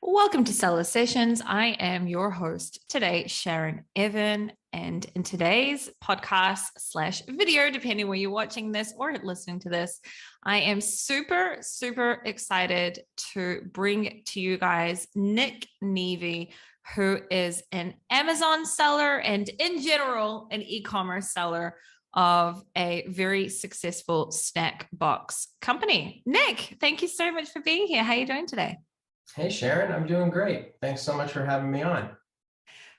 Welcome to Seller Sessions. I am your host today, Sharon Evan. And in today's podcast slash video, depending where you're watching this or listening to this, I am super excited to bring to you guys Nick Nevy, who is an Amazon seller and in general, an e-commerce seller of a very successful snack box company. Nick, thank you so much for being here. How are you doing today? Hey, Sharon, I'm doing great. Thanks so much for having me on.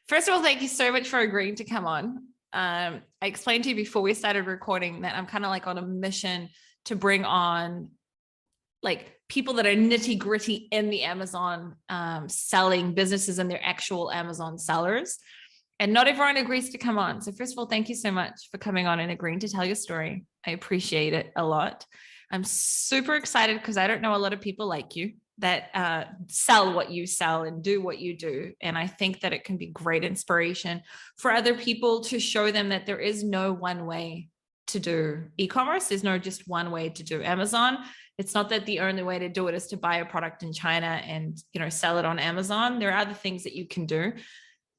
First of all, thank you so much for agreeing to come on. I explained to you before we started recording that I'm kind of like on a mission to bring on like people that are nitty gritty in the Amazon selling businesses and they're actual Amazon sellers. And not everyone agrees to come on. So first of all, thank you so much for coming on and agreeing to tell your story. I appreciate it a lot. I'm super excited because I don't know a lot of people like you that sell what you sell and do what you do. And I think that it can be great inspiration for other people to show them that there is no one way to do e-commerce. There's no just one way to do Amazon. It's not that the only way to do it is to buy a product in China and, sell it on Amazon. There are other things that you can do.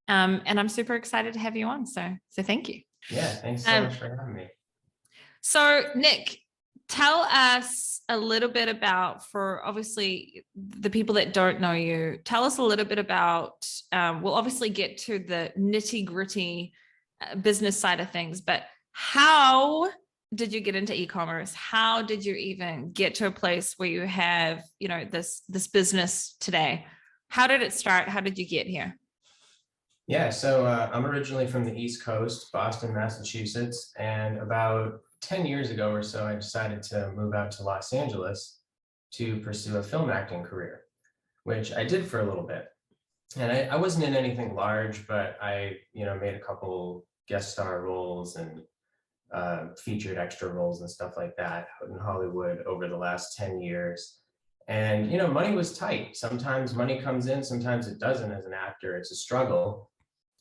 And I'm super excited to have you on. So thank you. Yeah, thanks so much for having me. So Nick, tell us a little bit about, for obviously the people that don't know you, tell us a little bit about, we'll obviously get to the nitty gritty business side of things, but how did you get into e-commerce? How did you even get to a place where you have, this business today? How did it start? How did you get here? Yeah, so I'm originally from the East Coast, Boston, Massachusetts, and about 10 years ago or so, I decided to move out to Los Angeles to pursue a film acting career, which I did for a little bit. And I wasn't in anything large, but I, made a couple guest star roles and featured extra roles and stuff like that in Hollywood over the last 10 years. And, money was tight. Sometimes money comes in, sometimes it doesn't as an actor. It's a struggle.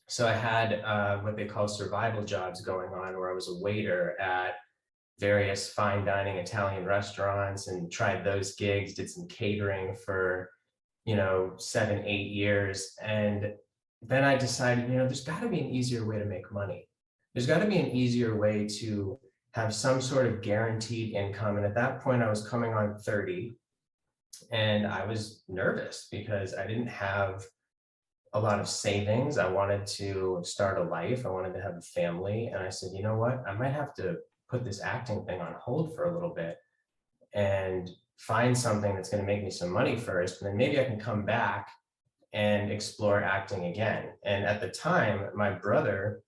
So I had what they call survival jobs going on, where I was a waiter at various fine dining Italian restaurants and tried those gigs, did some catering for, 7, 8 years. And then I decided, there's got to be an easier way to make money. There's got to be an easier way to have some sort of guaranteed income. And at that point, I was coming on 30 and I was nervous because I didn't have a lot of savings. I wanted to start a life. I wanted to have a family. And I said, you know what? I might have to put this acting thing on hold for a little bit and find something that's going to make me some money first. And then maybe I can come back and explore acting again. And at the time, my brother,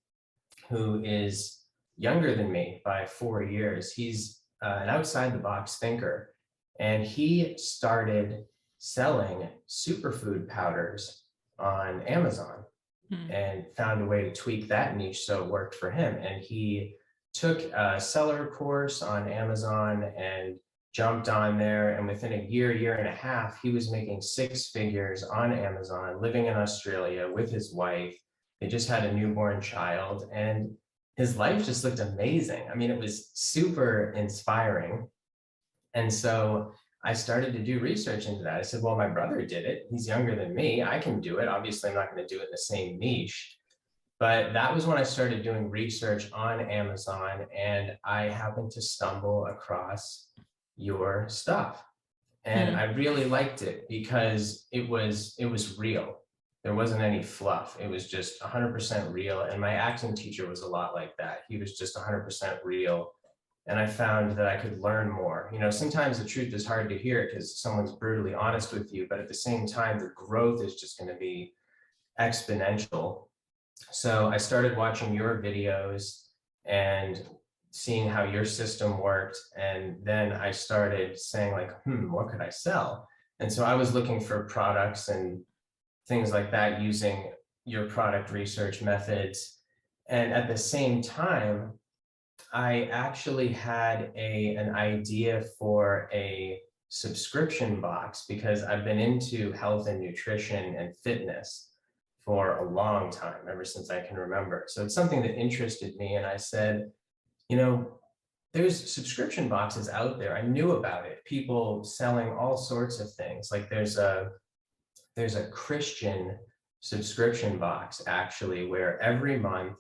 who is younger than me by 4 years, he's an outside the box thinker. And he started selling superfood powders on Amazon and found a way to tweak that niche so it worked for him. And he took a seller course on Amazon and jumped on there. And within a year and a half, he was making 6 figures on Amazon, living in Australia with his wife. They just had a newborn child and his life just looked amazing. I mean, it was super inspiring. And so I started to do research into that. I said, well, my brother did it. He's younger than me. I can do it. Obviously, I'm not going to do it in the same niche. But that was when I started doing research on Amazon, and I happened to stumble across your stuff. And I really liked it because it was real. There wasn't any fluff. It was just 100% real. And my acting teacher was a lot like that. He was just 100% real. And I found that I could learn more. Sometimes the truth is hard to hear because someone's brutally honest with you, but at the same time, the growth is just going to be exponential. So I started watching your videos and seeing how your system worked. And then I started saying like, what could I sell? And so I was looking for products and things like that using your product research methods. And at the same time, I actually had an idea for a subscription box because I've been into health and nutrition and fitness for a long time, ever since I can remember. So it's something that interested me. And I said, there's subscription boxes out there. I knew about it. People selling all sorts of things. Like there's a there's a Christian subscription box actually, where every month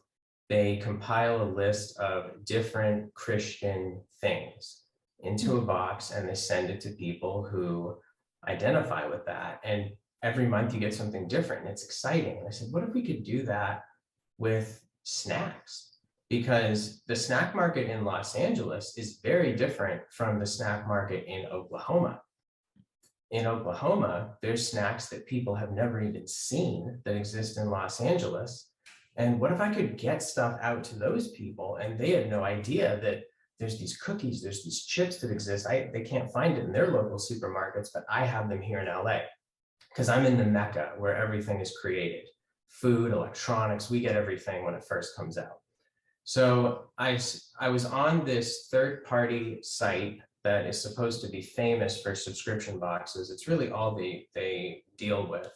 they compile a list of different Christian things into a box and they send it to people who identify with that. And every month you get something different and it's exciting. And I said, what if we could do that with snacks? Because the snack market in Los Angeles is very different from the snack market in Oklahoma. In Oklahoma, there's snacks that people have never even seen that exist in Los Angeles. And what if I could get stuff out to those people and they had no idea that there's these cookies, there's these chips that exist. They can't find it in their local supermarkets, but I have them here in LA because I'm in the Mecca where everything is created. Food, electronics, we get everything when it first comes out. So I was on this third-party site that is supposed to be famous for subscription boxes. It's really all they deal with.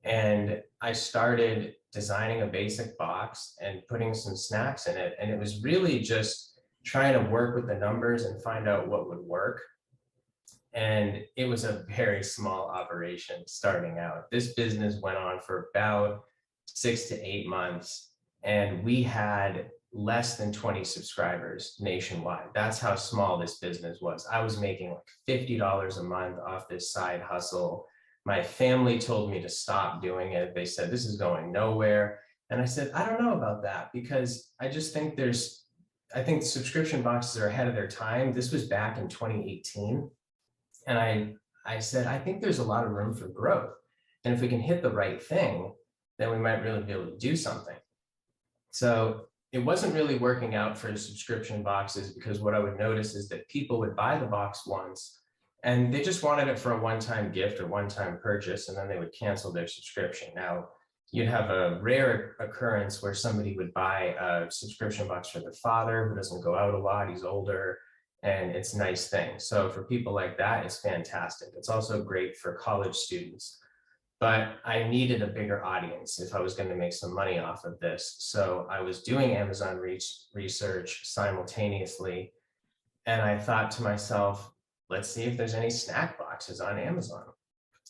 And I started designing a basic box and putting some snacks in it. And it was really just trying to work with the numbers and find out what would work. And it was a very small operation starting out. This business went on for about 6 to 8 months, and we had less than 20 subscribers nationwide. That's how small this business was. I was making like $50 a month off this side hustle. My family told me to stop doing it. They said, this is going nowhere. And I said, I don't know about that, because I just think I think subscription boxes are ahead of their time. This was back in 2018. And I said, I think there's a lot of room for growth. And if we can hit the right thing, then we might really be able to do something. So it wasn't really working out for subscription boxes, because what I would notice is that people would buy the box once and they just wanted it for a one-time gift or one-time purchase, and then they would cancel their subscription. Now, you'd have a rare occurrence where somebody would buy a subscription box for their father who doesn't go out a lot, he's older, and it's a nice thing. So for people like that, it's fantastic. It's also great for college students. But I needed a bigger audience if I was going to make some money off of this. So I was doing Amazon research simultaneously. And I thought to myself, let's see if there's any snack boxes on Amazon.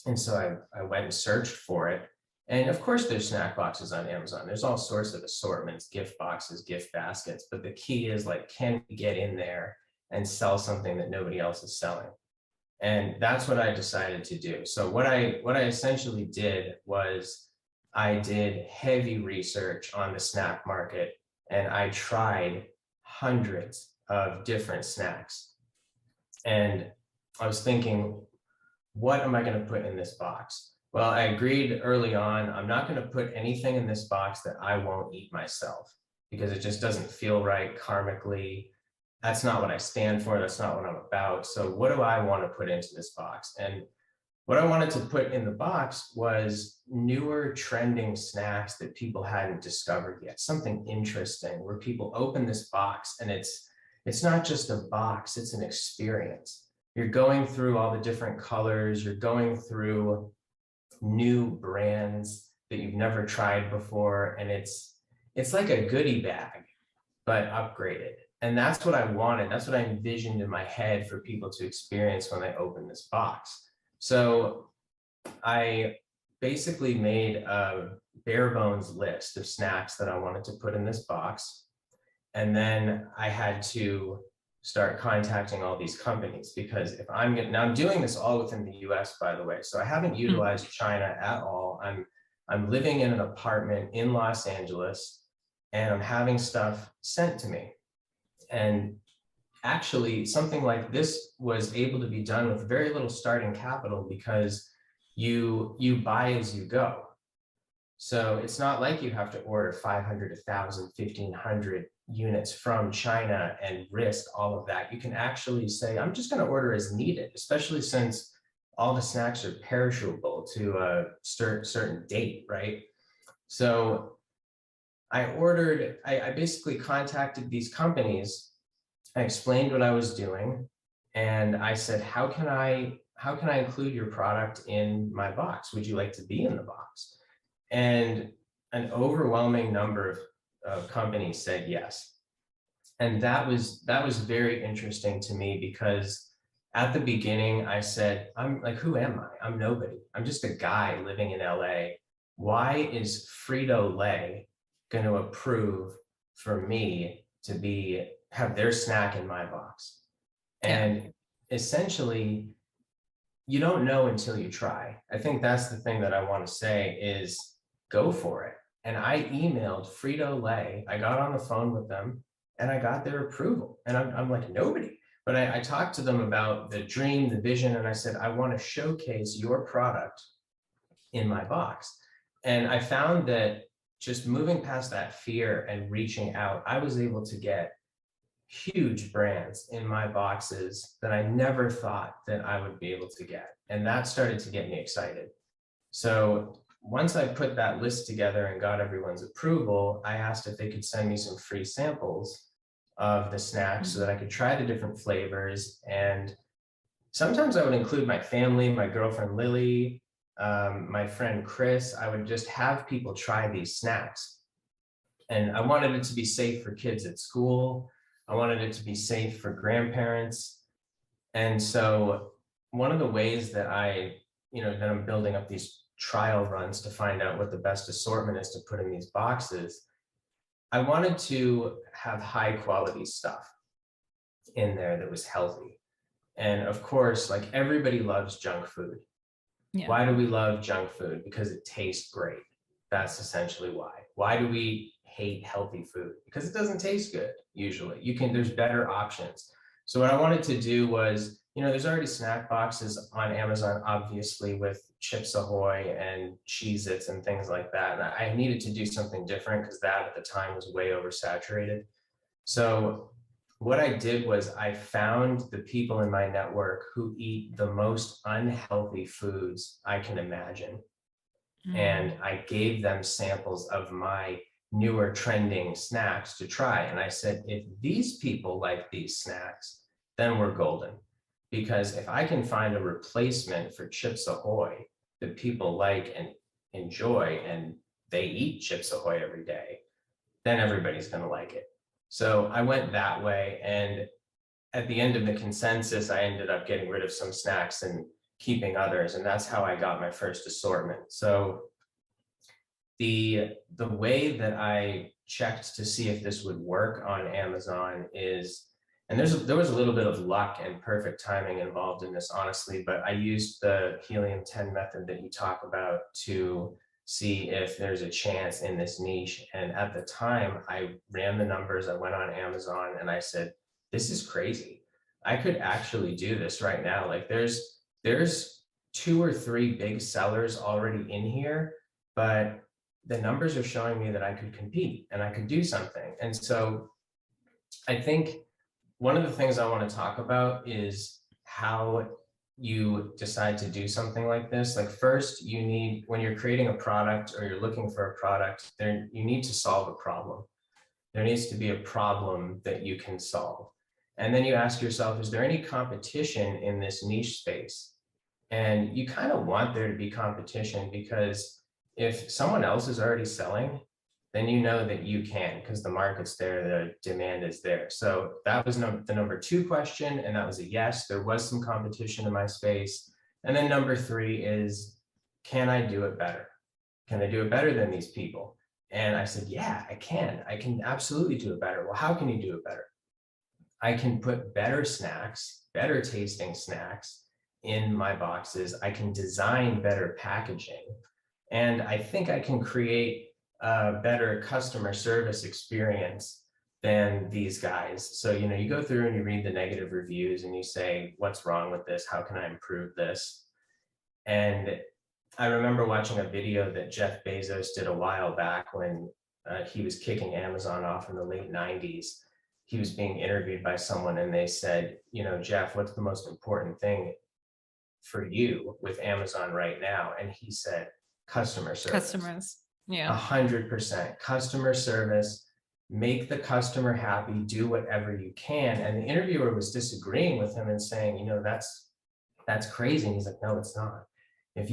And so I went and searched for it. And of course, there's snack boxes on Amazon. There's all sorts of assortments, gift boxes, gift baskets. But the key is, like, can we get in there and sell something that nobody else is selling? And that's what I decided to do. So what I essentially did was I did heavy research on the snack market, and I tried hundreds of different snacks. And I was thinking, what am I going to put in this box? Well, I agreed early on, I'm not going to put anything in this box that I won't eat myself, because it just doesn't feel right karmically. That's not what I stand for. That's not what I'm about. So what do I want to put into this box? And what I wanted to put in the box was newer trending snacks that people hadn't discovered yet, something interesting where people open this box and it's not just a box, it's an experience. You're going through all the different colors, you're going through new brands that you've never tried before, and it's like a goodie bag, but upgraded. And that's what I wanted. That's what I envisioned in my head for people to experience when they open this box. So I basically made a bare bones list of snacks that I wanted to put in this box. And then I had to start contacting all these companies, because if now I'm doing this all within the US, by the way. So I haven't utilized China at all. I'm living in an apartment in Los Angeles, and I'm having stuff sent to me. And actually, something like this was able to be done with very little starting capital, because you buy as you go. So it's not like you have to order 500, 1,000, 1,500 units from China and risk all of that. You can actually say, I'm just going to order as needed, especially since all the snacks are perishable to a certain date, right? So I basically contacted these companies. I explained what I was doing, and I said, how can I include your product in my box? Would you like to be in the box? And an overwhelming number of companies said yes. And that was very interesting to me, because at the beginning, I said, I'm like, who am I? I'm nobody. I'm just a guy living in LA. Why is Frito-Lay going to approve for me to have their snack in my box? Yeah. And essentially, you don't know until you try. I think that's the thing that I want to say is go for it. And I emailed Frito-Lay. I got on the phone with them and I got their approval. And I'm like, nobody. But I talked to them about the dream, the vision, and I said, I want to showcase your product in my box. And I found that just moving past that fear and reaching out, I was able to get huge brands in my boxes that I never thought that I would be able to get. And that started to get me excited. So once I put that list together and got everyone's approval, I asked if they could send me some free samples of the snacks so that I could try the different flavors. And sometimes I would include my family, my girlfriend Lily, my friend Chris. I would just have people try these snacks. And I wanted it to be safe for kids at school. I wanted it to be safe for grandparents. And so one of the ways that that I'm building up these trial runs to find out what the best assortment is to put in these boxes, I wanted to have high quality stuff in there that was healthy. And of course, like everybody loves junk food. Yeah. Why do we love junk food? Because it tastes great. That's essentially why. Why do we hate healthy food? Because it doesn't taste good usually. There's better options. So what I wanted to do was, there's already snack boxes on Amazon, obviously, with Chips Ahoy and Cheez-Its and things like that. And I needed to do something different because that at the time was way oversaturated. So what I did was I found the people in my network who eat the most unhealthy foods I can imagine. And I gave them samples of my newer trending snacks to try. And I said, if these people like these snacks, then we're golden. Because if I can find a replacement for Chips Ahoy that people like and enjoy, and they eat Chips Ahoy every day, then everybody's going to like it. So I went that way. And at the end of the consensus, I ended up getting rid of some snacks and keeping others. And that's how I got my first assortment. So the way that I checked to see if this would work on Amazon is, and there was a little bit of luck and perfect timing involved in this, honestly, but I used the Helium 10 method that you talk about to see if there's a chance in this niche. And at the time, I ran the numbers, I went on Amazon and I said, this is crazy. I could actually do this right now. Like there's 2 or 3 big sellers already in here, but the numbers are showing me that I could compete and I could do something. And so I think one of the things I want to talk about is how you decide to do something like this. Like first, when you're creating a product or you're looking for a product, you need to solve a problem. There needs to be a problem that you can solve. And then you ask yourself, is there any competition in this niche space? And you kind of want there to be competition, because if someone else is already selling, then you know that you can, because the market's there, the demand is there. So that was the number 2 question, and that was a yes. There was some competition in my space. And then number 3 is, can I do it better? Can I do it better than these people? And I said, yeah, I can. I can absolutely do it better. Well, how can you do it better? I can put better snacks, better tasting snacks in my boxes. I can design better packaging. And I think I can create a better customer service experience than these guys. So, you go through and you read the negative reviews and you say, what's wrong with this? How can I improve this? And I remember watching a video that Jeff Bezos did a while back when he was kicking Amazon off in the late 90s. He was being interviewed by someone and they said, Jeff, what's the most important thing for you with Amazon right now? And he said, customer service. Customers. Yeah. 100% customer service, make the customer happy, do whatever you can. And the interviewer was disagreeing with him and saying, that's crazy. And he's like, no, it's not. And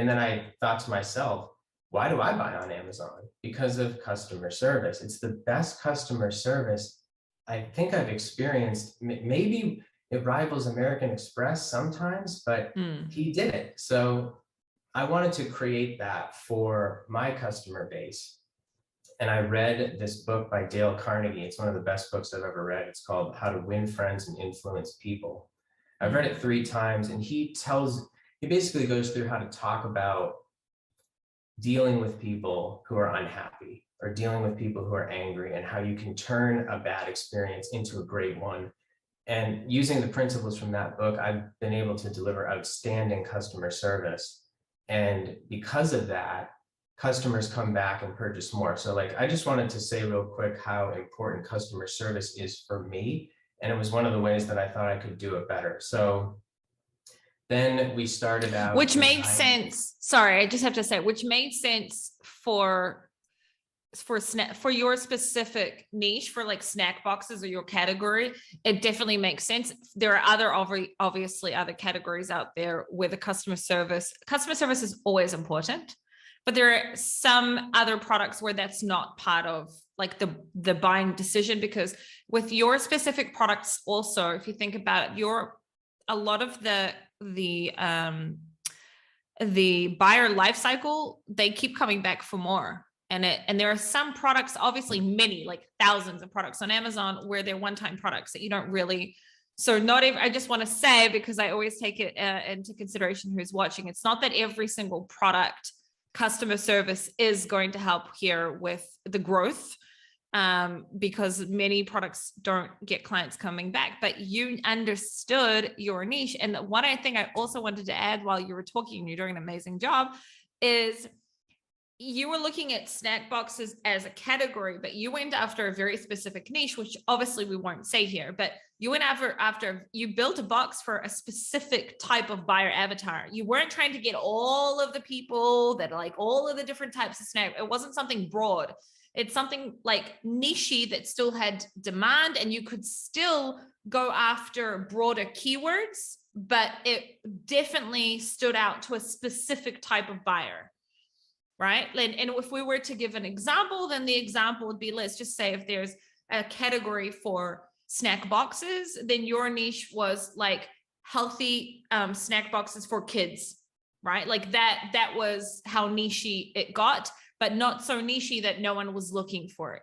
then I thought to myself, why do I buy on Amazon? Because of customer service. It's the best customer service I think I've experienced. Maybe it rivals American Express sometimes, but Mm. he did it. So I wanted to create that for my customer base. And I read this book by Dale Carnegie. It's one of the best books I've ever read. It's called How to Win Friends and Influence People. I've read it 3 times, and he basically goes through how to talk about dealing with people who are unhappy or dealing with people who are angry, and how you can turn a bad experience into a great one. And using the principles from that book, I've been able to deliver outstanding customer service. And because of that, customers come back and purchase more. So like, I just wanted to say real quick how important customer service is for me. And it was one of the ways that I thought I could do it better. So then we started out. Which made sense. Sorry, I just have to say, which made sense for your specific niche, for like snack boxes or your category. It definitely makes sense. There are obviously other categories out there where the customer service is always important, but there are some other products where that's not part of like the buying decision, because with your specific products also, if you think about it, a lot of the buyer life cycle, they keep coming back for more. And there are some products, obviously many, like thousands of products on Amazon, where they're one-time products that you don't really, so not every, I just want to say, because I always take it into consideration who's watching, it's not that every single product customer service is going to help here with the growth, because many products don't get clients coming back, but you understood your niche. And one thing I also wanted to add while you were talking, and you're doing an amazing job, is you were looking at snack boxes as a category, but you went after a very specific niche, which obviously we won't say here, but you went after you built a box for a specific type of buyer avatar. You weren't trying to get all of the people that like all of the different types of snack. It wasn't something broad. It's something like niche that still had demand, and you could still go after broader keywords, but it definitely stood out to a specific type of buyer. Right. And if we were to give an example, then the example would be, let's just say if there's a category for snack boxes, then your niche was like healthy snack boxes for kids, right? Like that was how niche it got, but not so niche that no one was looking for it.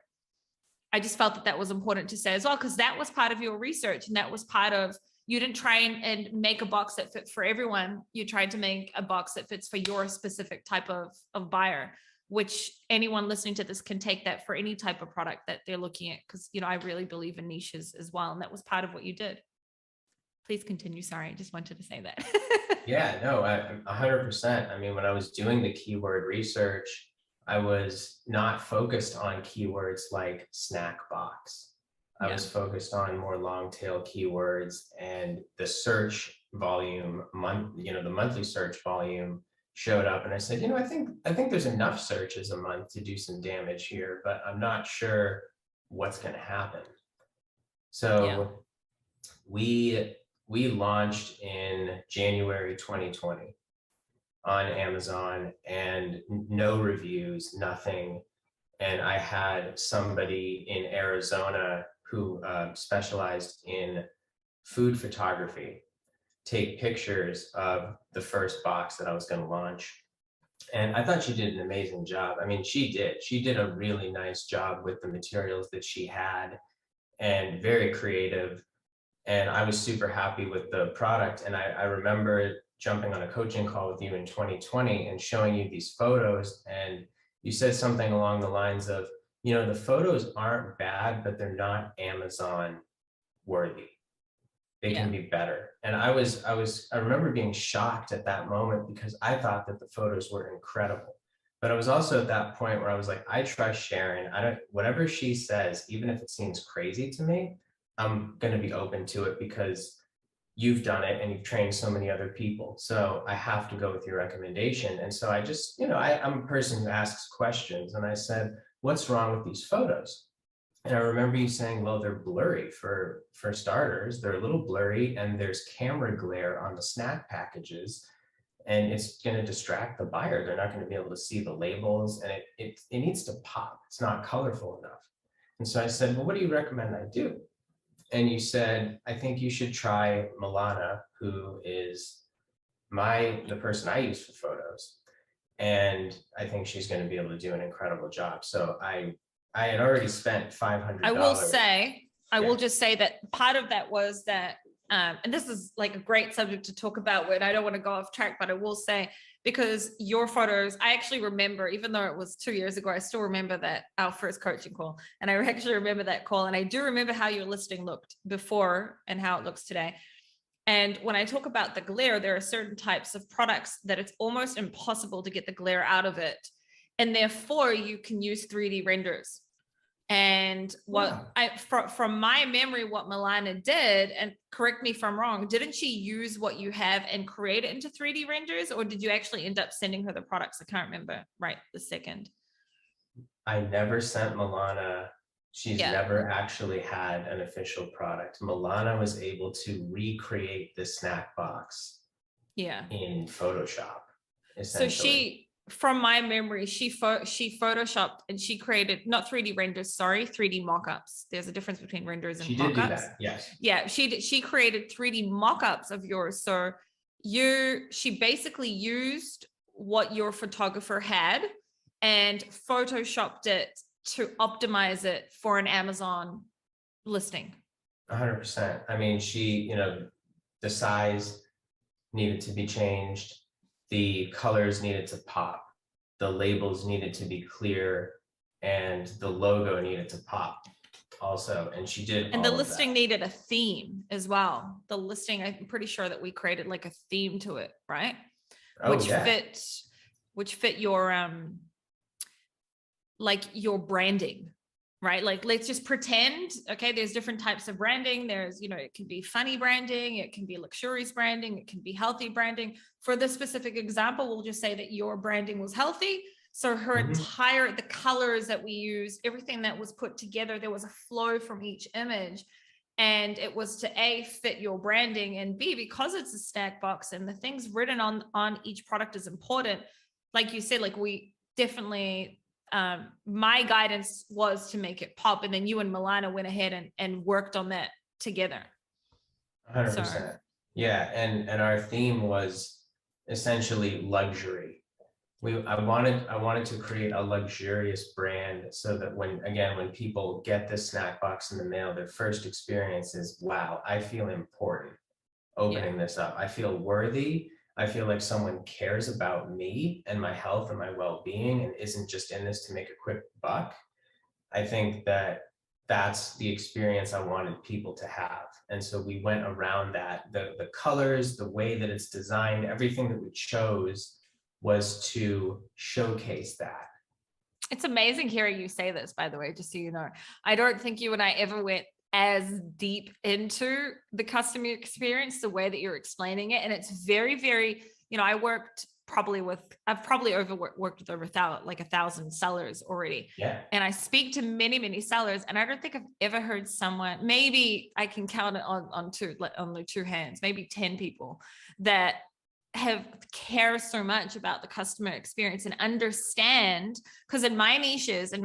I just felt that was important to say as well, because that was part of your research, and that was part of, you didn't try and make a box that fits for everyone. You tried to make a box that fits for your specific type of buyer, which anyone listening to this can take that for any type of product that they're looking at. Because, I really believe in niches as well. And that was part of what you did. Please continue. Sorry, I just wanted to say that. Yeah, no, 100%. I mean, when I was doing the keyword research, I was not focused on keywords like snack box. I was focused on more long tail keywords, and the search volume the monthly search volume showed up, and I said, I think there's enough searches a month to do some damage here, but I'm not sure what's going to happen. So we launched in January 2020 on Amazon, and no reviews, nothing. And I had somebody in Arizona who specialized in food photography take pictures of the first box that I was going to launch. And I thought she did an amazing job. I mean, she did a really nice job with the materials that she had, and very creative. And I was super happy with the product. And I remember jumping on a coaching call with you in 2020 and showing you these photos. And you said something along the lines of, the photos aren't bad, but they're not Amazon worthy. They can be better. And I remember being shocked at that moment, because I thought that the photos were incredible. But I was also at that point where I was like, I trust Sharon. Whatever she says, even if it seems crazy to me, I'm going to be open to it, because you've done it and you've trained so many other people. So I have to go with your recommendation. And so I just, I'm a person who asks questions, and I said, what's wrong with these photos? And I remember you saying, well, they're blurry for starters. They're a little blurry, and there's camera glare on the snack packages, and it's going to distract the buyer. They're not going to be able to see the labels, and it needs to pop. It's not colorful enough. And so I said, well, what do you recommend I do? and you said, I think you should try Milana, who is the person I use for photos. And I think she's going to be able to do an incredible job. So I had already spent $500. I Yeah. will just say that part of that was that, and this is like a great subject to talk about, and I don't want to go off track, but I will say, because your photos, I actually remember, even though it was 2 years ago, I still remember that our first coaching call. And I actually remember that call. And I do remember how your listing looked before and how it looks today. And when I talk about the glare, there are certain types of products that it's almost impossible to get the glare out of it. And therefore you can use 3D renders. And what from my memory, what Milana did, and correct me if I'm wrong, didn't she use what you have and create it into 3D renders, or did you actually end up sending her the products? I can't remember right this second. I never sent Milana. She's never actually had an official product. Milana was able to recreate the snack box in Photoshop, essentially. So she, from my memory, she photoshopped and she created, not 3D renders, sorry, 3D mock-ups. There's a difference between renders and mock-ups. She did do that, yes. Yeah, she created 3D mock-ups of yours. So she basically used what your photographer had and photoshopped it to optimize it for an Amazon listing. 100%. I mean, the size needed to be changed. The colors needed to pop. The labels needed to be clear, and the logo needed to pop also. And she did. And the listing needed a theme as well. The listing, I'm pretty sure that we created like a theme to it, right? Which fit your like your branding, right? Like, let's just pretend, okay, there's different types of branding. There's, it can be funny branding, it can be luxurious branding, it can be healthy branding. For this specific example, we'll just say that your branding was healthy. So her the colors that we used, everything that was put together, there was a flow from each image. And it was to A, fit your branding, and B, because it's a snack box and the things written on each product is important. Like you said, like we definitely, my guidance was to make it pop, and then you and Milana went ahead and worked on that together. 100%. Yeah, and our theme was essentially luxury. I wanted to create a luxurious brand so that when people get this snack box in the mail, their first experience is, wow, I feel important opening this up. I feel worthy. I feel like someone cares about me and my health and my well-being and isn't just in this to make a quick buck. I think that's the experience I wanted people to have. And so we went around that. The colors, the way that it's designed, everything that we chose was to showcase that. It's amazing hearing you say this, by the way, just so you know. I don't think you and I ever went as deep into the customer experience the way that you're explaining it. And it's very, very, I've probably worked with over 1,000 sellers already. Yeah. And I speak to many, many sellers, and I don't think I've ever heard someone, maybe I can count it on the two hands, maybe 10 people that care so much about the customer experience and understand, because in my niches, and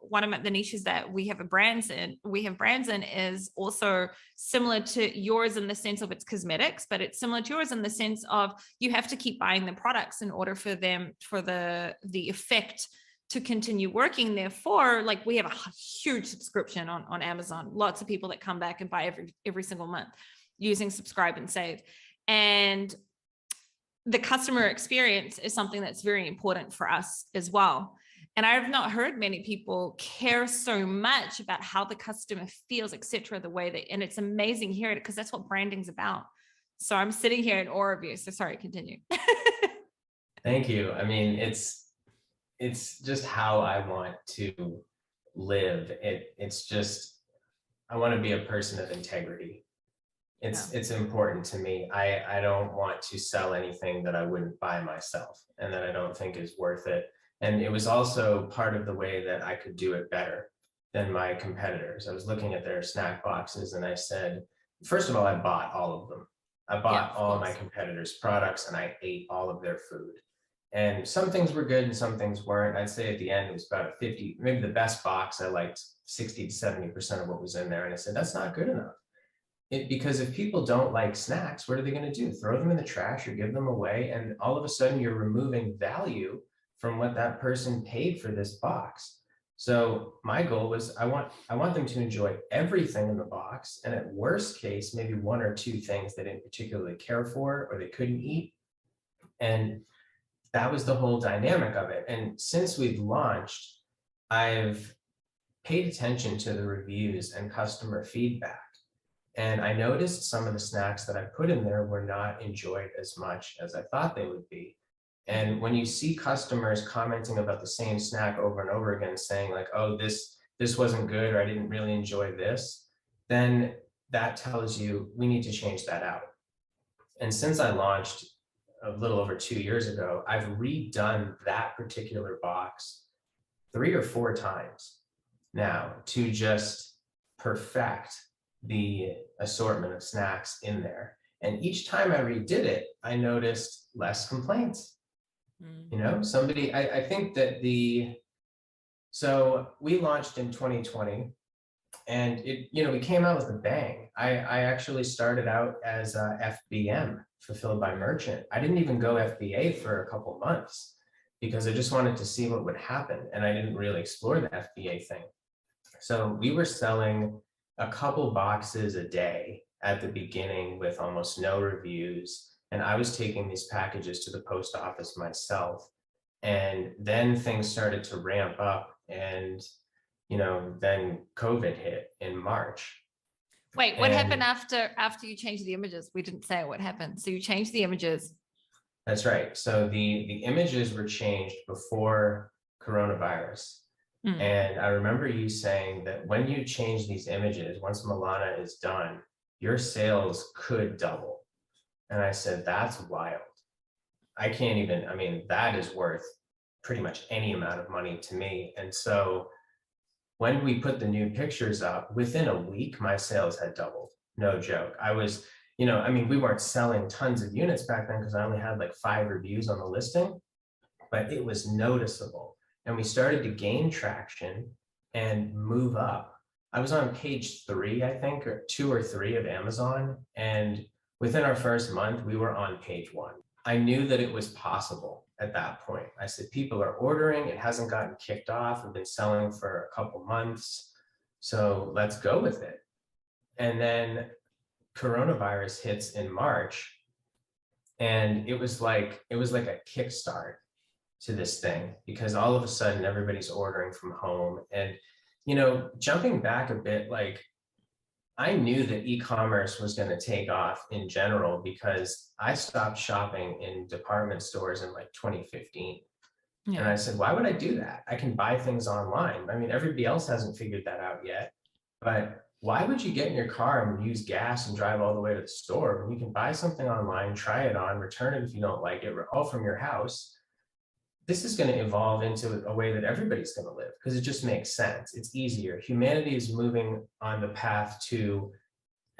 one of the niches that we have brands in is also similar to yours in the sense of it's cosmetics, but it's similar to yours in the sense of you have to keep buying the products in order for the effect to continue working. Therefore, like, we have a huge subscription on Amazon, lots of people that come back and buy every single month using subscribe and save. And the customer experience is something that's very important for us as well. And I've not heard many people care so much about how the customer feels, etc. And it's amazing hearing it, because that's what branding's about. So I'm sitting here in awe of you. So sorry, continue. Thank you. I mean, it's just how I want to live. It's just, I want to be a person of integrity. It's important to me. I don't want to sell anything that I wouldn't buy myself and that I don't think is worth it. And it was also part of the way that I could do it better than my competitors. I was looking at their snack boxes and I said, first of all, I bought all of them. I bought all my competitors' products and I ate all of their food. And some things were good and some things weren't. I'd say at the end, it was about 50, maybe the best box, I liked 60 to 70% of what was in there. And I said, that's not good enough. because if people don't like snacks, what are they going to do? Throw them in the trash or give them away? And all of a sudden you're removing value from what that person paid for this box. So my goal was I want them to enjoy everything in the box. And at worst case, maybe one or two things they didn't particularly care for or they couldn't eat. And that was the whole dynamic of it. And since we've launched, I've paid attention to the reviews and customer feedback. And I noticed some of the snacks that I put in there were not enjoyed as much as I thought they would be. And when you see customers commenting about the same snack over and over again, saying like, oh, this wasn't good, or I didn't really enjoy this, then that tells you we need to change that out. And since I launched a little over 2 years ago, I've redone that particular box 3 or 4 times now to just perfect the assortment of snacks in there. And each time I redid it, I noticed less complaints. You know, I think that so we launched in 2020 and we came out with a bang. I actually started out as a FBM, fulfilled by merchant. I didn't even go FBA for a couple months because I just wanted to see what would happen. And I didn't really explore the FBA thing. So we were selling a couple boxes a day at the beginning with almost no reviews. And I was taking these packages to the post office myself. And then things started to ramp up and, then COVID hit in March. Wait, what happened after you changed the images? We didn't say what happened. So you changed the images. That's right. So the images were changed before coronavirus. And I remember you saying that when you change these images, once Milana is done, your sales could double. And I said, that's wild. I can't even, that is worth pretty much any amount of money to me. And so when we put the new pictures up, within a week, my sales had doubled. No joke. I was, we weren't selling tons of units back then because I only had like 5 reviews on the listing, but it was noticeable. And we started to gain traction and move up. I was on page 3, I think, or 2 or 3 of Amazon. And within our first month, we were on page 1. I knew that it was possible at that point. I said, people are ordering, it hasn't gotten kicked off. We've been selling for a couple months. So let's go with it. And then coronavirus hits in March. And it was like a kickstart to this thing, because all of a sudden everybody's ordering from home. And, jumping back a bit, like I knew that e-commerce was going to take off in general because I stopped shopping in department stores in like 2015. Yeah. And I said, why would I do that? I can buy things online. Everybody else hasn't figured that out yet, but why would you get in your car and use gas and drive all the way to the store when you can buy something online, try it on, return it if you don't like it, all from your house? This is going to evolve into a way that everybody's going to live because it just makes sense. It's easier. Humanity is moving on the path to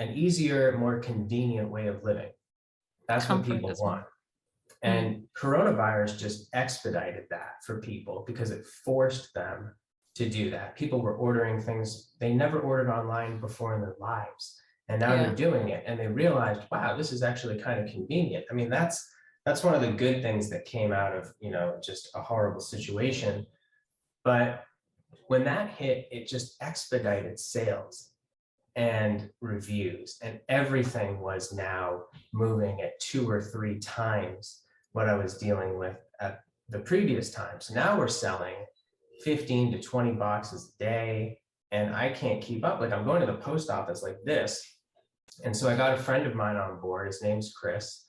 an easier, more convenient way of living. That's what people want. And coronavirus just expedited that for people because it forced them to do that. People were ordering things they never ordered online before in their lives. And now they're doing it. And they realized, wow, this is actually kind of convenient. That's one of the good things that came out of, just a horrible situation. But when that hit, it just expedited sales and reviews, and everything was now moving at 2 or 3 times what I was dealing with at the previous time. So now we're selling 15 to 20 boxes a day, and I can't keep up. Like I'm going to the post office like this. And so I got a friend of mine on board. His name's Chris.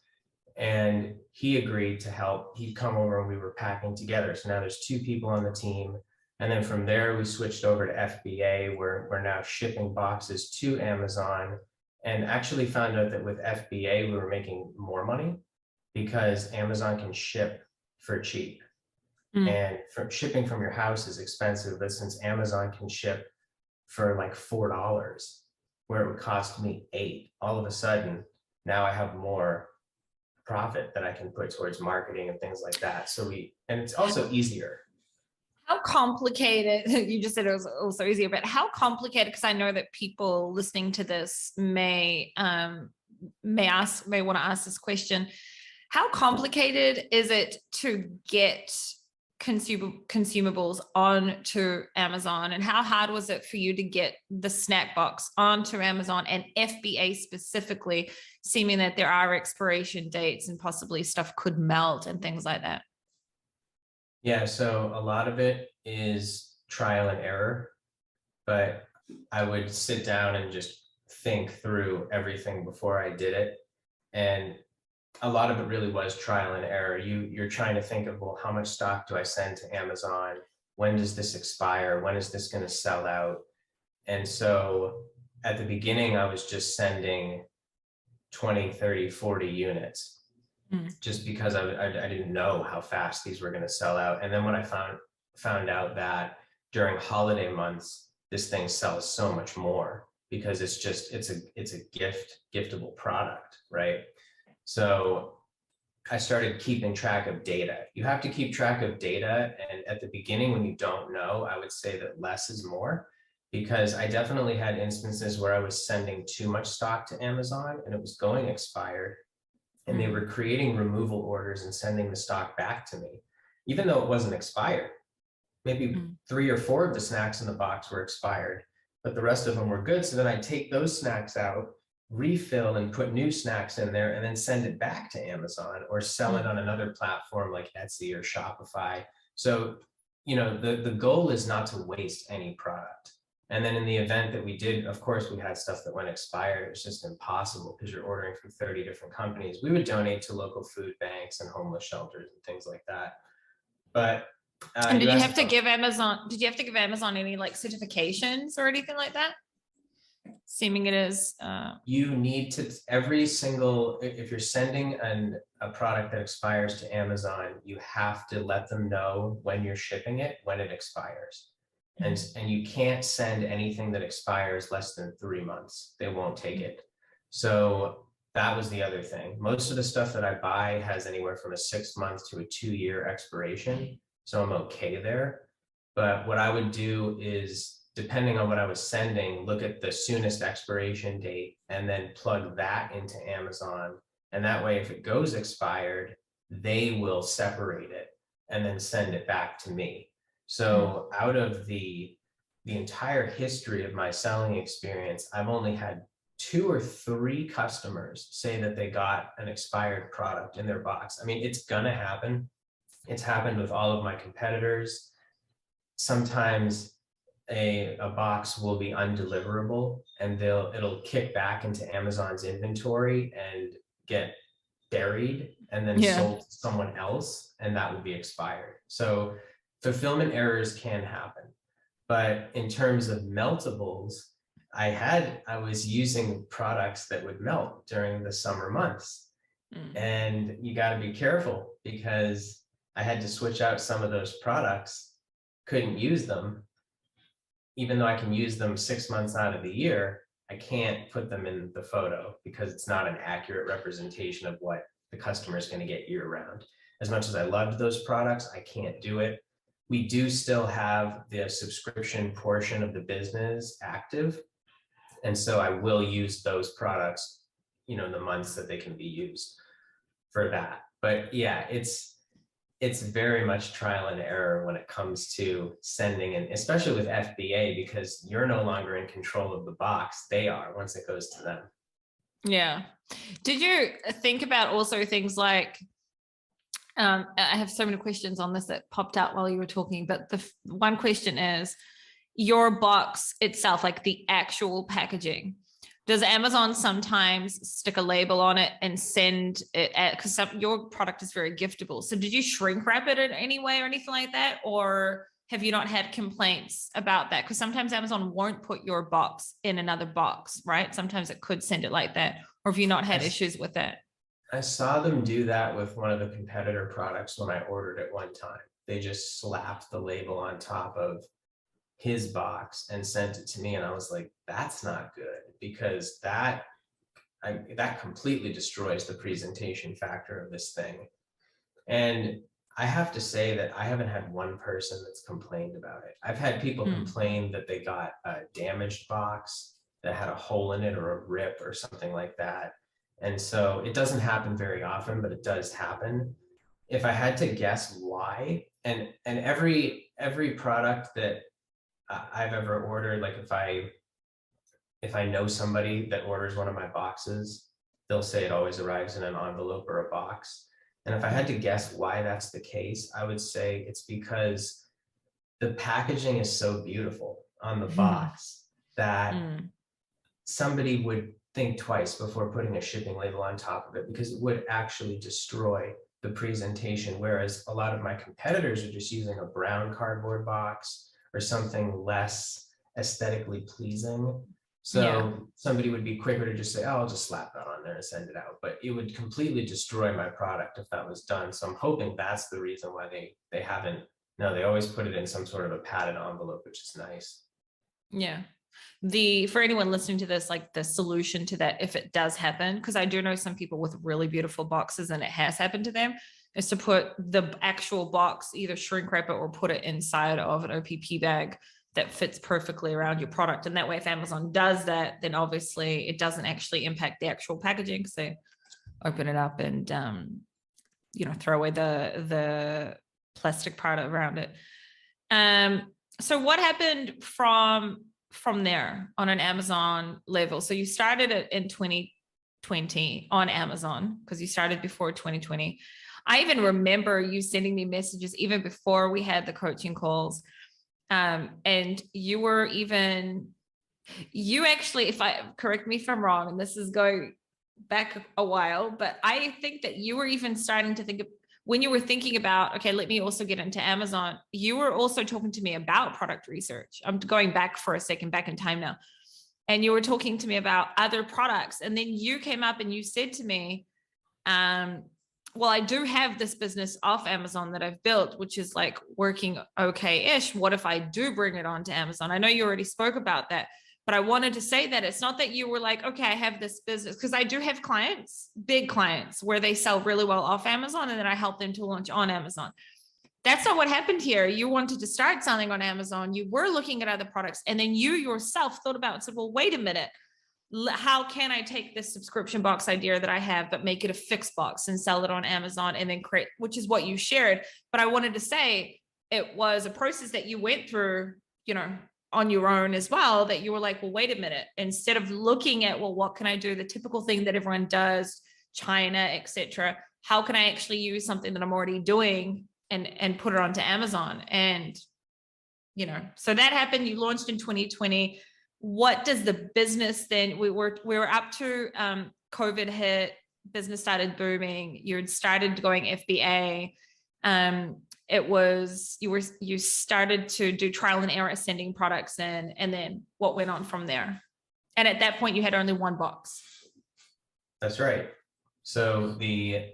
And he agreed to help. He'd come over and we were packing together. So now there's 2 people on the team. And then from there, we switched over to FBA, where we're now shipping boxes to Amazon, and actually found out that with FBA, we were making more money because Amazon can ship for cheap. And shipping from your house is expensive, but since Amazon can ship for like $4, where it would cost me $8, all of a sudden, now I have more profit that I can put towards marketing and things like that. And it's also easier. How complicated, you just said it was also easier, but how complicated, because I know that people listening to this may want to ask this question. How complicated is it to get consumables onto Amazon, and how hard was it for you to get the snack box onto Amazon and FBA specifically, seeming that there are expiration dates and possibly stuff could melt and things like that? Yeah, so a lot of it is trial and error, but I would sit down and just think through everything before I did it. And a lot of it really was trial and error. You're trying to think of, well, how much stock do I send to Amazon? When does this expire? When is this going to sell out? And so at the beginning, I was just sending 20, 30, 40 units just because I didn't know how fast these were going to sell out. And then when I found out that during holiday months, this thing sells so much more because it's a giftable product, right? So I started keeping track of data. You have to keep track of data. And at the beginning, when you don't know, I would say that less is more, because I definitely had instances where I was sending too much stock to Amazon and it was going expired. And they were creating removal orders and sending the stock back to me, even though it wasn't expired. Maybe 3 or 4 of the snacks in the box were expired, but the rest of them were good. So then I'd take those snacks out, refill and put new snacks in there, and then send it back to Amazon or sell it on another platform like Etsy or Shopify. So, the goal is not to waste any product. And then in the event that we did, of course, we had stuff that went expired. It's just impossible because you're ordering from 30 different companies. We would donate to local food banks and homeless shelters and things like that. But and did you have to give Amazon any like certifications or anything like that? Seeming it is. You need to, if you're sending a product that expires to Amazon, you have to let them know when you're shipping it, when it expires. And you can't send anything that expires less than 3 months. They won't take it. So that was the other thing. Most of the stuff that I buy has anywhere from a 6-month to a 2-year expiration. So I'm okay there. But what I would do is, depending on what I was sending, look at the soonest expiration date and then plug that into Amazon. And that way, if it goes expired, they will separate it and then send it back to me. So out of the entire history of my selling experience, I've only had 2 or 3 customers say that they got an expired product in their box. I mean, it's gonna happen. It's happened with all of my competitors. Sometimes a box will be undeliverable and it'll kick back into Amazon's inventory and get buried and then sold to someone else, and that will be expired. So fulfillment errors can happen. But in terms of meltables, I was using products that would melt during the summer months. And you got to be careful, because I had to switch out some of those products, couldn't use them. Even though I can use them 6 months out of the year, I can't put them in the photo because it's not an accurate representation of what the customer is going to get year round. As much as I loved those products, I can't do it. We do still have the subscription portion of the business active. And so I will use those products, in the months that they can be used for that. But yeah, it's very much trial and error when it comes to sending, and especially with FBA, because you're no longer in control of the box. They are, once it goes to them. Yeah. Did you think about also things like, I have so many questions on this that popped out while you were talking, but the one question is, your box itself, like the actual packaging, does Amazon sometimes stick a label on it and send it because your product is very giftable? So did you shrink wrap it in any way or anything like that? Or have you not had complaints about that? Because sometimes Amazon won't put your box in another box, right? Sometimes it could send it like that. Or have you not had issues with that? I saw them do that with one of the competitor products when I ordered it one time. They just slapped the label on top of his box and sent it to me, and I was like, that's not good, because that completely destroys the presentation factor of this thing. And I have to say that I haven't had one person that's complained about it. I've had people Mm. complain that they got a damaged box that had a hole in it or a rip or something like that. And so it doesn't happen very often, but it does happen. If I had to guess why, and every product that I've ever ordered, like if I know somebody that orders one of my boxes, they'll say it always arrives in an envelope or a box. And if I had to guess why that's the case, I would say it's because the packaging is so beautiful on the box that Mm. somebody would think twice before putting a shipping label on top of it, because it would actually destroy the presentation. Whereas a lot of my competitors are just using a brown cardboard box or something less aesthetically pleasing. Yeah. So somebody would be quicker to just say, oh, I'll just slap that on there and send it out. But it would completely destroy my product if that was done. So I'm hoping that's the reason why they haven't. No, they always put it in some sort of a padded envelope, which is nice. Yeah. For anyone listening to this, like the solution to that, if it does happen, because I do know some people with really beautiful boxes and it has happened to them, is to put the actual box, either shrink wrap it or put it inside of an OPP bag that fits perfectly around your product. And that way, if Amazon does that, then obviously it doesn't actually impact the actual packaging, because they open it up and throw away the plastic part around it. So what happened from there on an Amazon level? So you started it in 2020 on Amazon, because you started before 2020. I even remember you sending me messages even before we had the coaching calls. And you actually, correct me if I'm wrong, and this is going back a while, but I think that you were even starting to think of, when you were thinking about, okay, let me also get into Amazon, you were also talking to me about product research. I'm going back for a second, back in time now. And you were talking to me about other products. And then you came up and you said to me, well, I do have this business off Amazon that I've built, which is like working okay-ish. What if I do bring it onto Amazon? I know you already spoke about that, but I wanted to say that it's not that you were like, okay, I have this business, because I do have clients, big clients, where they sell really well off Amazon, and then I help them to launch on Amazon. That's not what happened here. You wanted to start selling on Amazon. You were looking at other products, and then you yourself thought about and said, well, wait a minute. How can I take this subscription box idea that I have, but make it a fixed box and sell it on Amazon, and then create, which is what you shared. But I wanted to say it was a process that you went through, on your own as well, that you were like, well, wait a minute, instead of looking at, well, what can I do? The typical thing that everyone does, China, etc. How can I actually use something that I'm already doing and put it onto Amazon? And, so that happened. You launched in 2020. What does the business then, we were up to COVID hit, business started booming. You had started going FBA. You started to do trial and error, sending products in, and then what went on from there? And at that point you had only one box. That's right. So the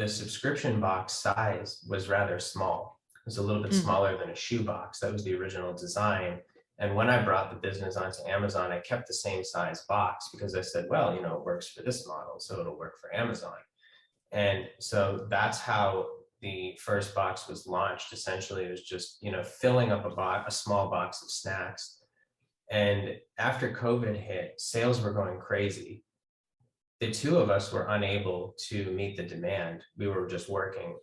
subscription box size was rather small. It was a little bit smaller than a shoe box. That was the original design. And when I brought the business onto Amazon, I kept the same size box, because I said, well, it works for this model, so it'll work for Amazon. And so that's how the first box was launched. Essentially, it was just, filling up a small box of snacks. And after COVID hit, sales were going crazy. The two of us were unable to meet the demand. We were just working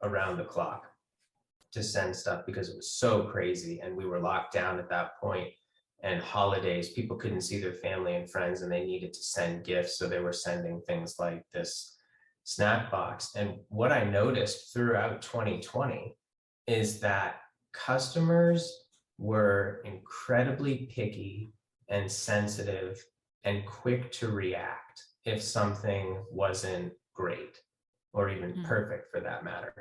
around the clock to send stuff because it was so crazy, and we were locked down at that point. And holidays, people couldn't see their family and friends, and they needed to send gifts, so they were sending things like this snack box. And what I noticed throughout 2020 is that customers were incredibly picky and sensitive and quick to react if something wasn't great, or even perfect for that matter.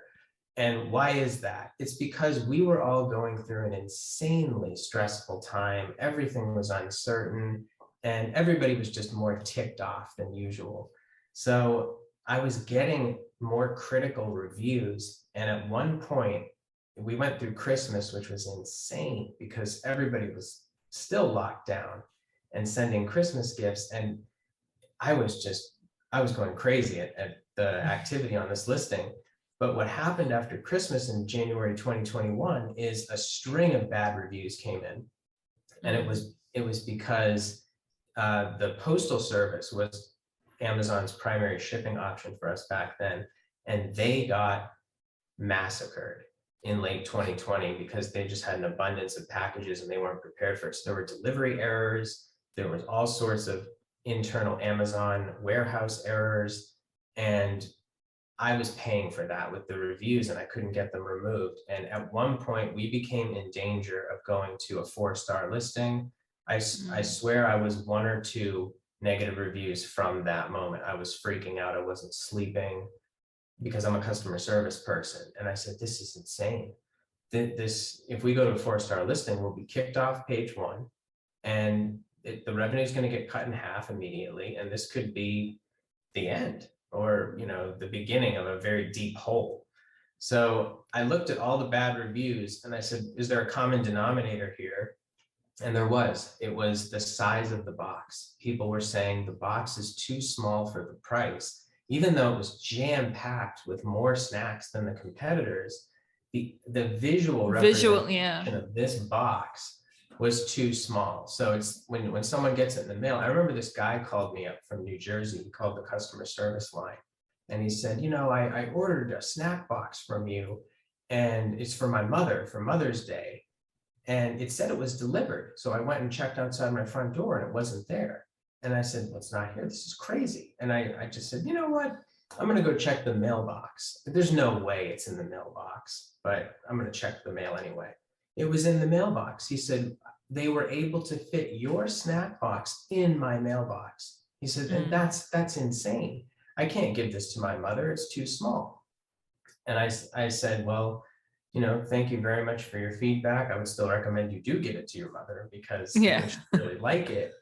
And why is that? It's because we were all going through an insanely stressful time. Everything was uncertain, and everybody was just more ticked off than usual. So I was getting more critical reviews. And at one point, we went through Christmas, which was insane because everybody was still locked down and sending Christmas gifts. And I was going crazy at the activity on this listing. But what happened after Christmas in January 2021 is a string of bad reviews came in. And it was because the postal service was Amazon's primary shipping option for us back then. And they got massacred in late 2020 because they just had an abundance of packages and they weren't prepared for it. So there were delivery errors. There was all sorts of internal Amazon warehouse errors. And I was paying for that with the reviews and I couldn't get them removed. And at one point we became in danger of going to a 4-star listing. I swear I was 1 or 2 negative reviews from that moment. I was freaking out. I wasn't sleeping because I'm a customer service person. And I said, this is insane. This, if we go to a 4-star listing, we'll be kicked off page 1 and the revenue is going to get cut in half immediately. And this could be the end, or, you know, the beginning of a very deep hole. So I looked at all the bad reviews and I said, is there a common denominator here? And there was. It was the size of the box. People were saying the box is too small for the price, even though it was jam-packed with more snacks than the competitors. The visual representation of this box was too small. So it's when someone gets it in the mail. I remember this guy called me up from New Jersey. He called the customer service line and he said, you know, I ordered a snack box from you and it's for my mother for Mother's Day. And it said it was delivered. So I went and checked outside my front door and it wasn't there. And I said, well, it's not here. This is crazy. And I just said, you know what? I'm going to go check the mailbox. There's no way it's in the mailbox, but I'm going to check the mail anyway. It was in the mailbox. He said, they were able to fit your snack box in my mailbox. He said, and that's insane. I can't give this to my mother. It's too small. And I said, well, you know, thank you very much for your feedback. I would still recommend you do give it to your mother because you really like it.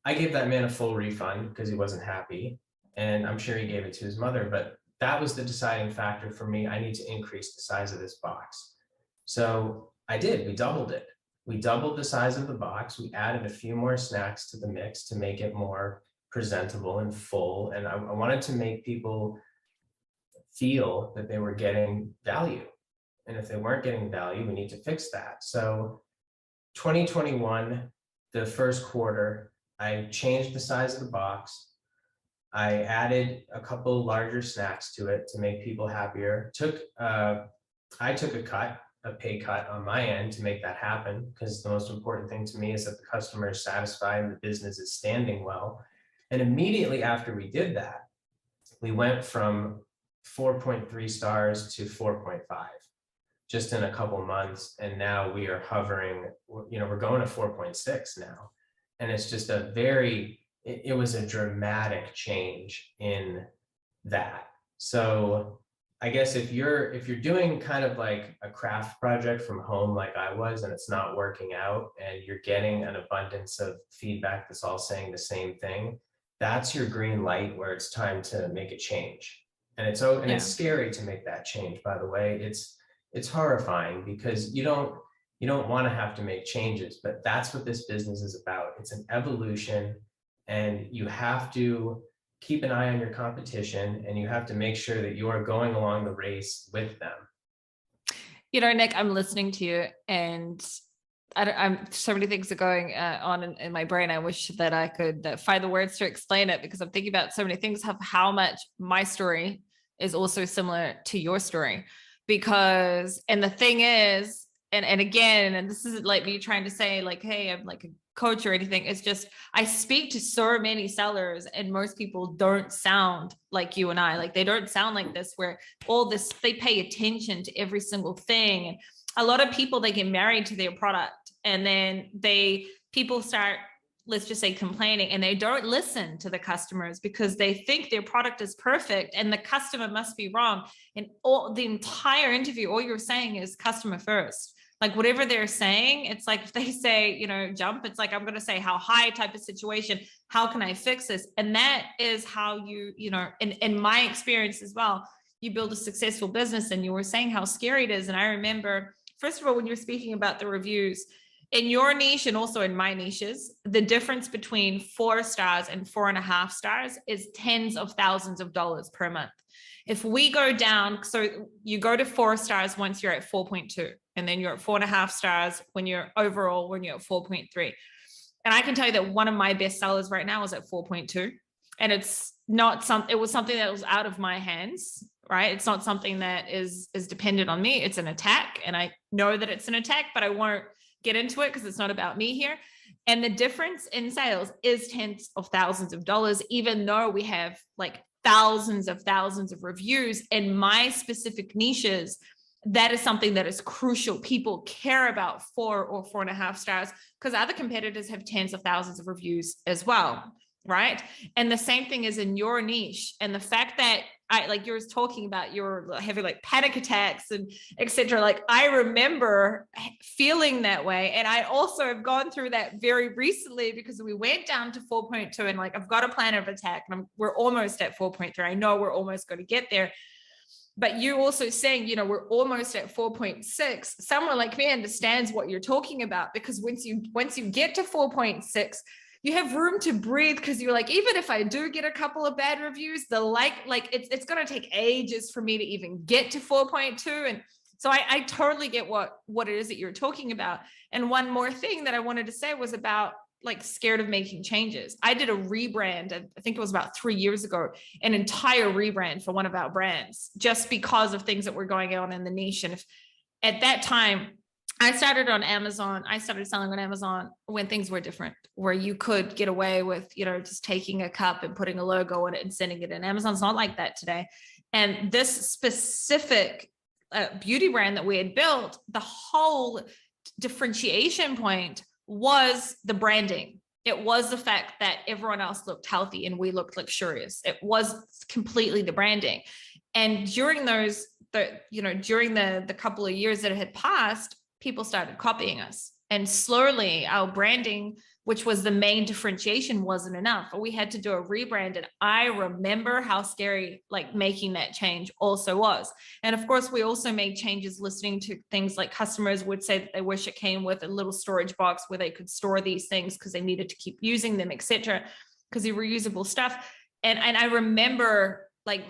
I gave that man a full refund because he wasn't happy. And I'm sure he gave it to his mother, but that was the deciding factor for me. I need to increase the size of this box. So I did. We doubled it. We doubled the size of the box. We added a few more snacks to the mix to make it more presentable and full. And I wanted to make people feel that they were getting value. And if they weren't getting value, we need to fix that. So 2021, the first quarter, I changed the size of the box. I added a couple larger snacks to it to make people happier. I took a pay cut on my end to make that happen, because the most important thing to me is that the customer is satisfied and the business is standing well. And immediately after we did that, we went from 4.3 stars to 4.5. just in a couple months. And now we are hovering, you know, we're going to 4.6 now. And it's just it was a dramatic change in that. So I guess if you're doing kind of like a craft project from home, like I was, and it's not working out and you're getting an abundance of feedback that's all saying the same thing, that's your green light where it's time to make a change. And it's scary to make that change, by the way. It's horrifying because you don't want to have to make changes, but that's what this business is about. It's an evolution, and you have to keep an eye on your competition, and you have to make sure that you are going along the race with them. You know, Nick, I'm listening to you, and I'm so many things are going on in my brain. I wish that I could find the words to explain it, because I'm thinking about so many things of how much my story is also similar to your story. Because, and the thing is, and again, and this isn't like me trying to say like, hey, I'm like a coach or anything. It's just, I speak to so many sellers and most people don't sound like you and I, like they don't sound like this, where all this, they pay attention to every single thing. And a lot of people, they get married to their product and then people start, let's just say, complaining, and they don't listen to the customers because they think their product is perfect and the customer must be wrong. And the entire interview, all you're saying is customer first. Like whatever they're saying, it's like if they say, you know, jump, it's like, I'm going to say how high type of situation, how can I fix this? And that is how you know, in my experience as well, you build a successful business. And you were saying how scary it is. And I remember, first of all, when you're speaking about the reviews, in your niche and also in my niches, the difference between 4 stars and 4.5 stars is tens of thousands of dollars per month. If we go down, so you go to 4 stars once you're at 4.2, and then you're at 4.5 stars when you're overall, when you're at 4.3. And I can tell you that one of my best sellers right now is at 4.2. And it's not it was something that was out of my hands, right? It's not something that is dependent on me. It's an attack. And I know that it's an attack, but I won't get into it because it's not about me here. And the difference in sales is tens of thousands of dollars, even though we have like thousands of reviews in my specific niches. That is something that is crucial. People care about 4 or 4.5 stars because other competitors have tens of thousands of reviews as well, right? And the same thing is in your niche. And the fact that like you're talking about you're having like panic attacks and etc. Like I remember feeling that way. And I also have gone through that very recently because we went down to 4.2 and like, I've got a plan of attack and we're almost at 4.3. I know we're almost going to get there. But you're also saying, you know, we're almost at 4.6. Someone like me understands what you're talking about because once you get to 4.6, you have room to breathe because you're like, even if I do get a couple of bad reviews, it's going to take ages for me to even get to 4.2. And so I totally get what it is that you're talking about. And one more thing that I wanted to say was about like scared of making changes. I did a rebrand, I think it was about 3 years ago, an entire rebrand for one of our brands, just because of things that were going on in the niche. And if at that time, I started on Amazon, I started selling on Amazon when things were different, where you could get away with, you know, just taking a cup and putting a logo on it and sending it in. Amazon's not like that today. And this specific beauty brand that we had built, the whole differentiation point was the branding. It was the fact that everyone else looked healthy and we looked luxurious. It was completely the branding. And during during the couple of years that had passed, people started copying us. And slowly our branding, which was the main differentiation, wasn't enough. We had to do a rebrand. And I remember how scary like making that change also was. And of course, we also made changes listening to things like customers would say that they wish it came with a little storage box where they could store these things because they needed to keep using them, etc., because they're reusable stuff. And I remember like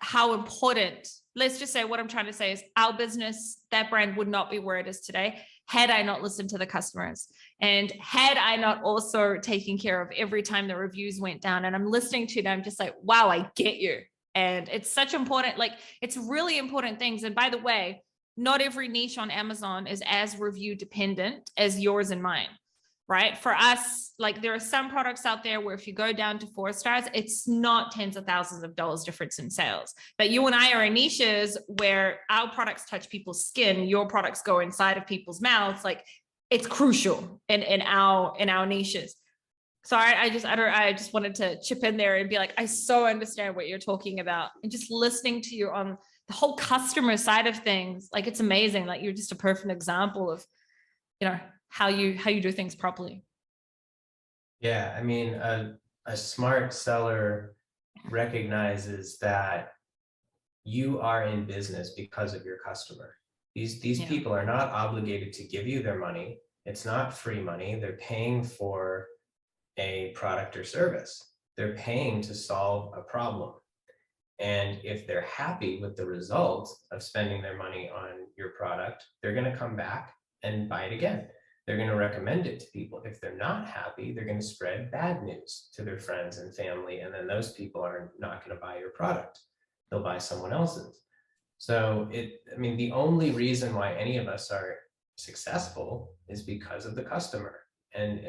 how important, let's just say what I'm trying to say is our business, that brand would not be where it is today had I not listened to the customers and had I not also taken care of every time the reviews went down. And I'm listening to them just like, wow, I get you. And it's such important, like it's really important things. And by the way, not every niche on Amazon is as review dependent as yours and mine. Right? For us, like there are some products out there where if you go down to 4 stars, it's not tens of thousands of dollars difference in sales. But you and I are in niches where our products touch people's skin, your products go inside of people's mouths. Like it's crucial in our niches. So I just wanted to chip in there and be like, I so understand what you're talking about. And just listening to you on the whole customer side of things, like it's amazing. Like you're just a perfect example of, you know, how you do things properly. Yeah, I mean, a smart seller recognizes that you are in business because of your customer. These people are not obligated to give you their money. It's not free money. They're paying for a product or service. They're paying to solve a problem. And if they're happy with the result of spending their money on your product, they're going to come back and buy it again. They're going to recommend it to people. If they're not happy, they're going to spread bad news to their friends and family. And then those people are not going to buy your product. They'll buy someone else's. So the only reason why any of us are successful is because of the customer. And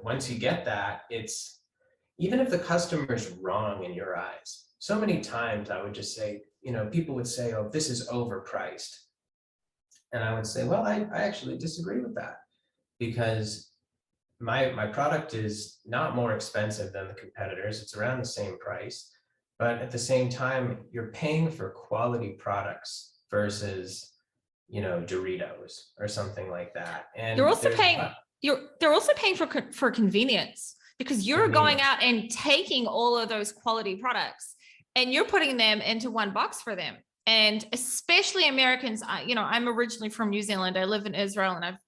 once you get that, it's, even if the customer's wrong in your eyes, so many times I would just say, people would say, oh, this is overpriced. And I would say, well, I actually disagree with that. Because my product is not more expensive than the competitors. It's around the same price. But at the same time, you're paying for quality products versus, Doritos or something like that. And they're also paying for convenience because you're going out and taking all of those quality products and you're putting them into one box for them. And especially Americans, I'm originally from New Zealand. I live in Israel and I've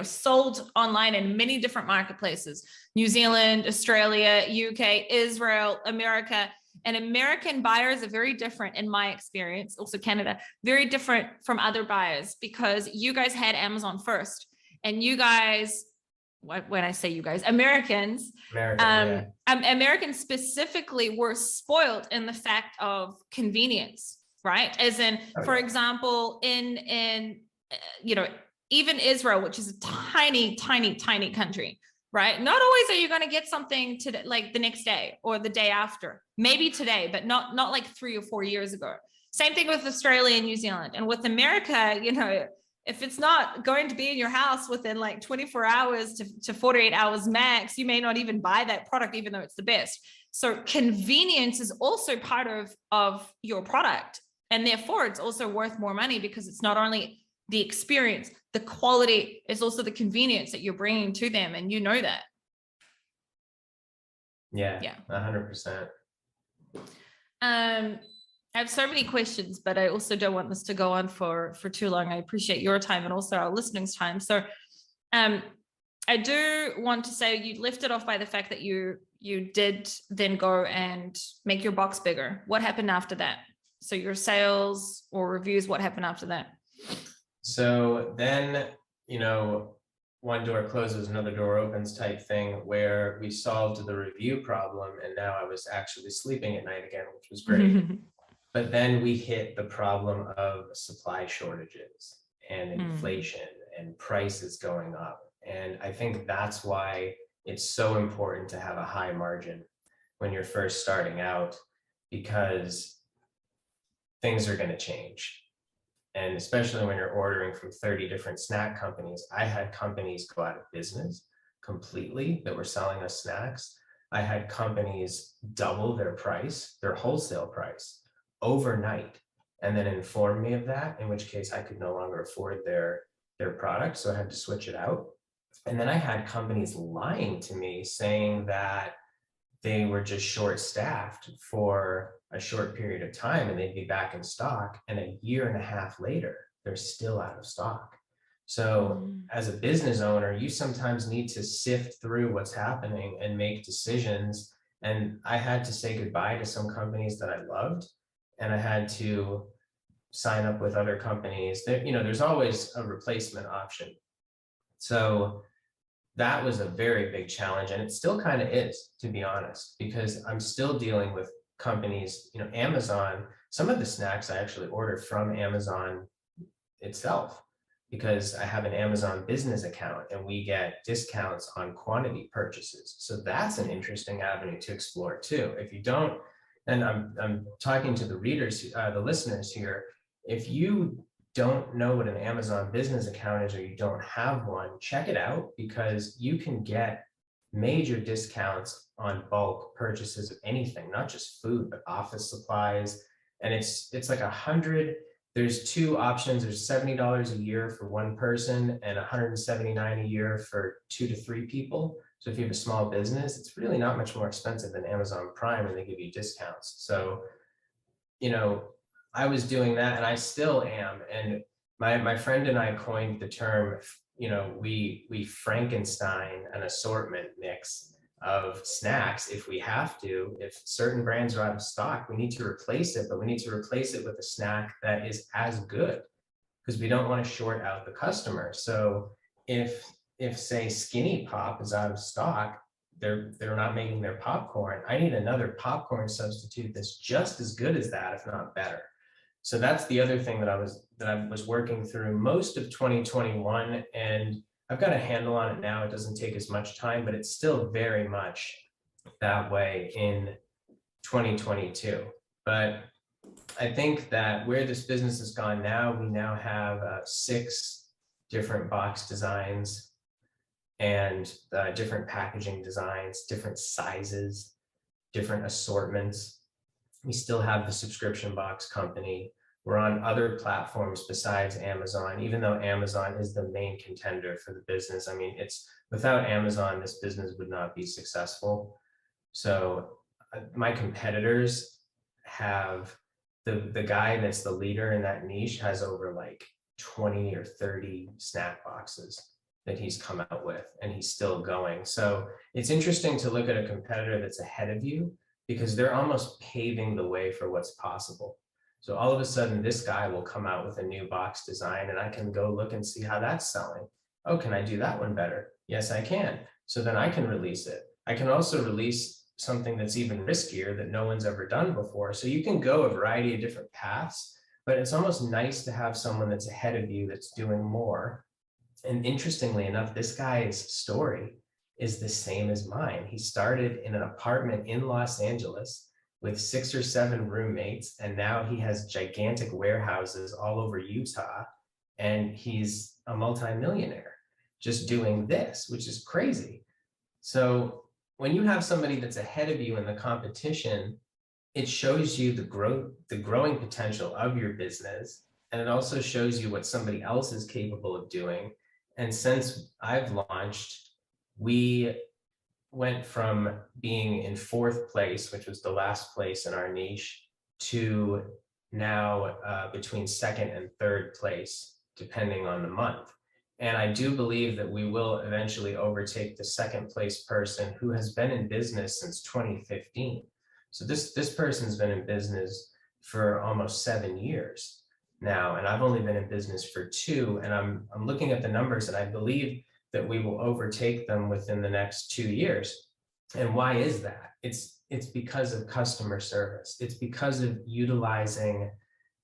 sold online in many different marketplaces: New Zealand, Australia, UK, Israel, America. And American buyers are very different, in my experience, also Canada, very different from other buyers, because you guys had Amazon first. And you guys, when I say you guys, Americans, Americans specifically were spoiled in the fact of convenience, right? As in, for example, in even Israel, which is a tiny, tiny, tiny country, right? Not always are you going to get something to like the next day or the day after, maybe today, but not like 3 or 4 years ago. Same thing with Australia and New Zealand. And with America, if it's not going to be in your house within like 24 hours to 48 hours max, you may not even buy that product, even though it's the best. So convenience is also part of your product. And therefore it's also worth more money, because it's not only the experience, the quality, is also the convenience that you're bringing to them. And you know that. Yeah. 100%. I have so many questions, but I also don't want this to go on for too long. I appreciate your time and also our listening's time. So I do want to say, you lifted off by the fact that you did then go and make your box bigger. What happened after that? So your sales or reviews, what happened after that? So then, one door closes, another door opens type thing, where we solved the review problem. And now I was actually sleeping at night again, which was great. But then we hit the problem of supply shortages and inflation and prices going up. And I think that's why it's so important to have a high margin when you're first starting out, because things are going to change. And especially when you're ordering from 30 different snack companies. I had companies go out of business completely that were selling us snacks. I had companies double their price, their wholesale price, overnight, and then inform me of that, in which case I could no longer afford their product. So I had to switch it out. And then I had companies lying to me, saying that they were just short-staffed for a short period of time and they'd be back in stock. And a year and a half later, they're still out of stock. So as a business owner, you sometimes need to sift through what's happening and make decisions. And I had to say goodbye to some companies that I loved, and I had to sign up with other companies that, there's always a replacement option. So that was a very big challenge, and it still kind of is, to be honest, because I'm still dealing with companies, Amazon. Some of the snacks I actually order from Amazon itself, because I have an Amazon business account and we get discounts on quantity purchases. So that's an interesting avenue to explore too. If you don't, and I'm talking to the readers, the listeners here, if you don't know what an Amazon business account is, or you don't have one, check it out, because you can get major discounts on bulk purchases of anything, not just food, but office supplies. And it's like there's two options. There's $70 a year for one person and $179 a year for 2 to 3 people. So if you have a small business, it's really not much more expensive than Amazon Prime, and they give you discounts. So, I was doing that, and I still am. And my friend and I coined the term, we Frankenstein an assortment mix of snacks. If we have to, if certain brands are out of stock, we need to replace it, but we need to replace it with a snack that is as good, because we don't want to short out the customer. So if say Skinny Pop is out of stock, they're not making their popcorn, I need another popcorn substitute that's just as good as that, if not better. So that's the other thing that I was working through most of 2021, and I've got a handle on it now. It doesn't take as much time, but it's still very much that way in 2022. But I think that where this business has gone now, we now have 6 different box designs and different packaging designs, different sizes, different assortments. We still have the subscription box company. We're on other platforms besides Amazon, even though Amazon is the main contender for the business. I mean, without Amazon, this business would not be successful. So my competitors have the guy that's the leader in that niche has over like 20 or 30 snack boxes. that he's come out with, and he's still going. So it's interesting to look at a competitor that's ahead of you, because they're almost paving the way for what's possible. So all of a sudden, this guy will come out with a new box design, and I can go look and see how that's selling. Oh, can I do that one better? Yes, I can. So then I can release it. I can also release something that's even riskier that no one's ever done before. So you can go a variety of different paths, but it's almost nice to have someone that's ahead of you that's doing more. And interestingly enough, this guy's story is the same as mine. He started in an apartment in Los Angeles with 6 or 7 roommates, and now he has gigantic warehouses all over Utah, and he's a multimillionaire just doing this, which is crazy. So when you have somebody that's ahead of you in the competition, it shows you the growing potential of your business, and it also shows you what somebody else is capable of doing. And since I've launched, we went from being in 4th place, which was the last place in our niche, to now between 2nd and 3rd place, depending on the month. And I do believe that we will eventually overtake the 2nd place person, who has been in business since 2015. So this person's been in business for almost 7 years now, and I've only been in business for 2. And I'm looking at the numbers, and I believe that we will overtake them within the next 2 years. And why is that? It's because of customer service. It's because of utilizing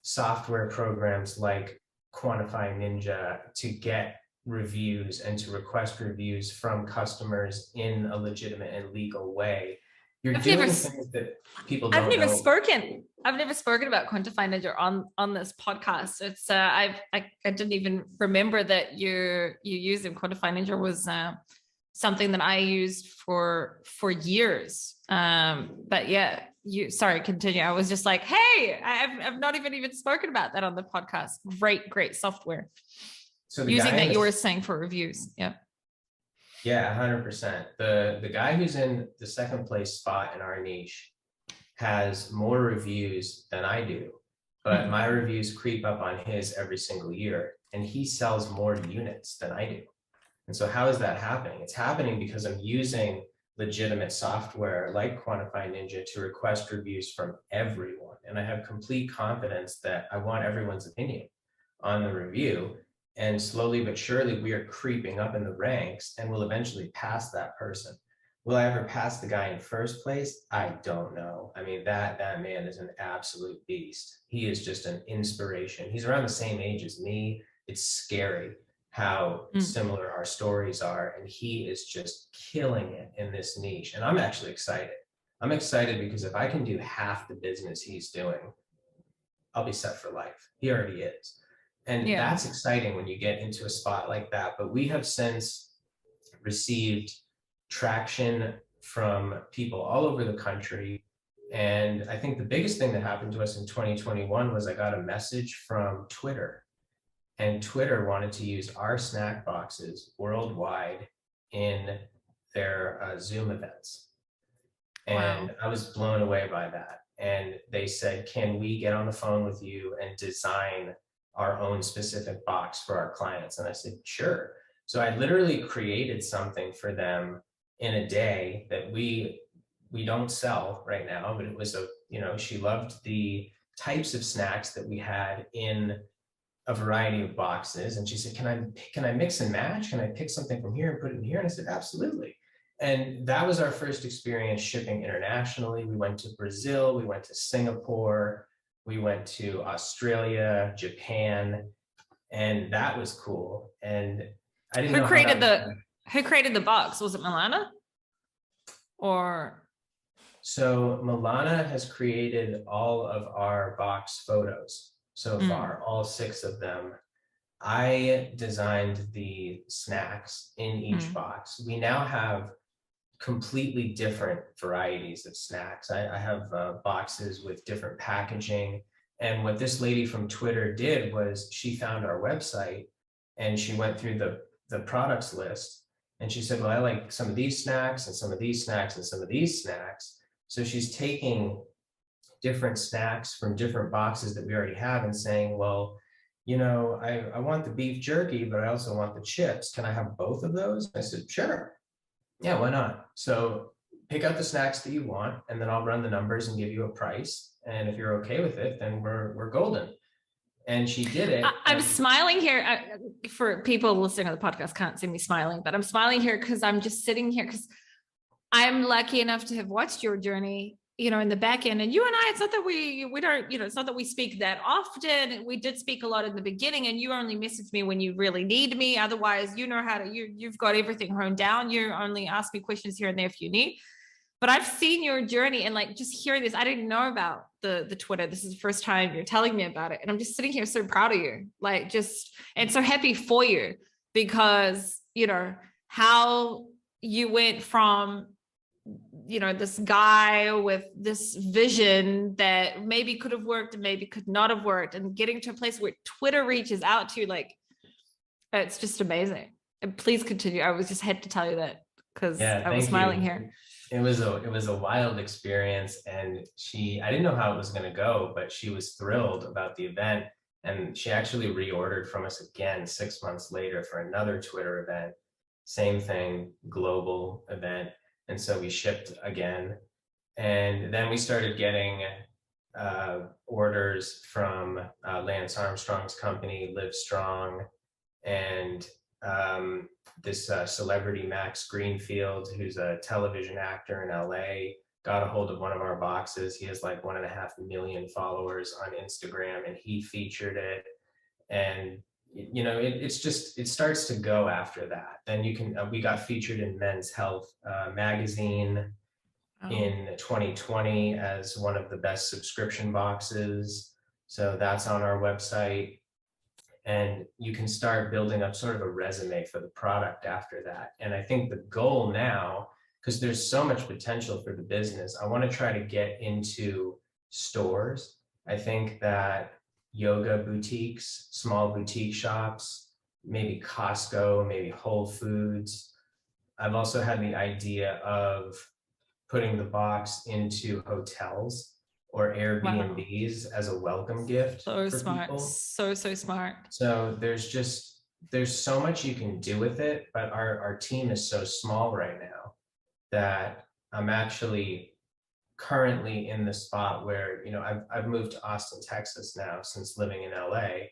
software programs like Quantify Ninja to get reviews and to request reviews from customers in a legitimate and legal way. You're doing things that people don't know. I've never spoken about Quantify Ninja on this podcast. It's I didn't even remember that you used them. Quantify Ninja was something that I used for years. But yeah, sorry, continue. I was just like, hey, I've not even spoken about that on the podcast. Great software. So using that you were saying for reviews. Yeah. Yeah, 100%. The guy who's in the 2nd place spot in our niche has more reviews than I do, but my reviews creep up on his every single year, and he sells more units than I do. And so how is that happening? It's happening because I'm using legitimate software like Quantify Ninja to request reviews from everyone. And I have complete confidence that I want everyone's opinion on the review. And slowly but surely, we are creeping up in the ranks, and we'll eventually pass that person. Will I ever pass the guy in 1st place? I don't know. I mean, that man is an absolute beast. He is just an inspiration. He's around the same age as me. It's scary how similar our stories are. And he is just killing it in this niche. And I'm actually excited. I'm excited because if I can do half the business he's doing, I'll be set for life. He already is. And that's exciting when you get into a spot like that. But we have since received traction from people all over the country. And I think the biggest thing that happened to us in 2021 was I got a message from Twitter. And Twitter wanted to use our snack boxes worldwide in their Zoom events. And I was blown away by that. And they said, can we get on the phone with you and design our own specific box for our clients? And I said, sure. So I literally created something for them in a day that we don't sell right now, but it was she loved the types of snacks that we had in a variety of boxes. And she said, can I mix and match? Can I pick something from here and put it in here? And I said, absolutely. And that was our first experience shipping internationally. We went to Brazil, we went to Singapore, we went to Australia, Japan, and that was cool. And I didn't know who created the box? Was it Milana? So Milana has created all of our box photos so far, all 6 of them. I designed the snacks in each box. We now have completely different varieties of snacks. I have boxes with different packaging. And what this lady from Twitter did was she found our website and she went through the products list. And she said, well, I like some of these snacks and some of these snacks and some of these snacks. So she's taking different snacks from different boxes that we already have and saying, well, I want the beef jerky, but I also want the chips. Can I have both of those? I said, sure. Yeah, why not? So pick out the snacks that you want, and then I'll run the numbers and give you a price. And if you're okay with it, then we're golden. And she did it. I'm smiling here. For people listening to the podcast can't see me smiling, but I'm smiling here because I'm just sitting here because I'm lucky enough to have watched your journey, in the back end. And you and I, it's not that we don't, it's not that we speak that often. We did speak a lot in the beginning, and you only message me when you really need me. Otherwise, you know how to, you've got everything honed down. You only ask me questions here and there if you need. But I've seen your journey, and like just hearing this, I didn't know about the Twitter. This is the first time you're telling me about it. And I'm just sitting here so proud of you, like and so happy for you, because, how you went from, this guy with this vision that maybe could have worked and maybe could not have worked, and getting to a place where Twitter reaches out to you, like, it's just amazing. And please continue. I was just had to tell you that because I was smiling here. It was a wild experience, and I didn't know how it was going to go, but she was thrilled about the event, and she actually reordered from us again 6 months later for another Twitter event. Same thing, global event. And so we shipped again, and then we started getting orders from Lance Armstrong's company, Live Strong, and this celebrity Max Greenfield, who's a television actor in LA, got a hold of one of our boxes. He has like 1.5 million followers on Instagram, and he featured it. And it starts to go after that. Then we got featured in Men's Health magazine in 2020 as one of the best subscription boxes. So that's on our website. And you can start building up sort of a resume for the product after that. And I think the goal now, because there's so much potential for the business, I want to try to get into stores. I think that yoga boutiques, small boutique shops, maybe Costco, maybe Whole Foods. I've also had the idea of putting the box into hotels or Airbnbs as a welcome gift. So smart. People. So smart. So there's so much you can do with it, but our team is so small right now that I'm actually currently in the spot where, I've moved to Austin, Texas now since living in LA,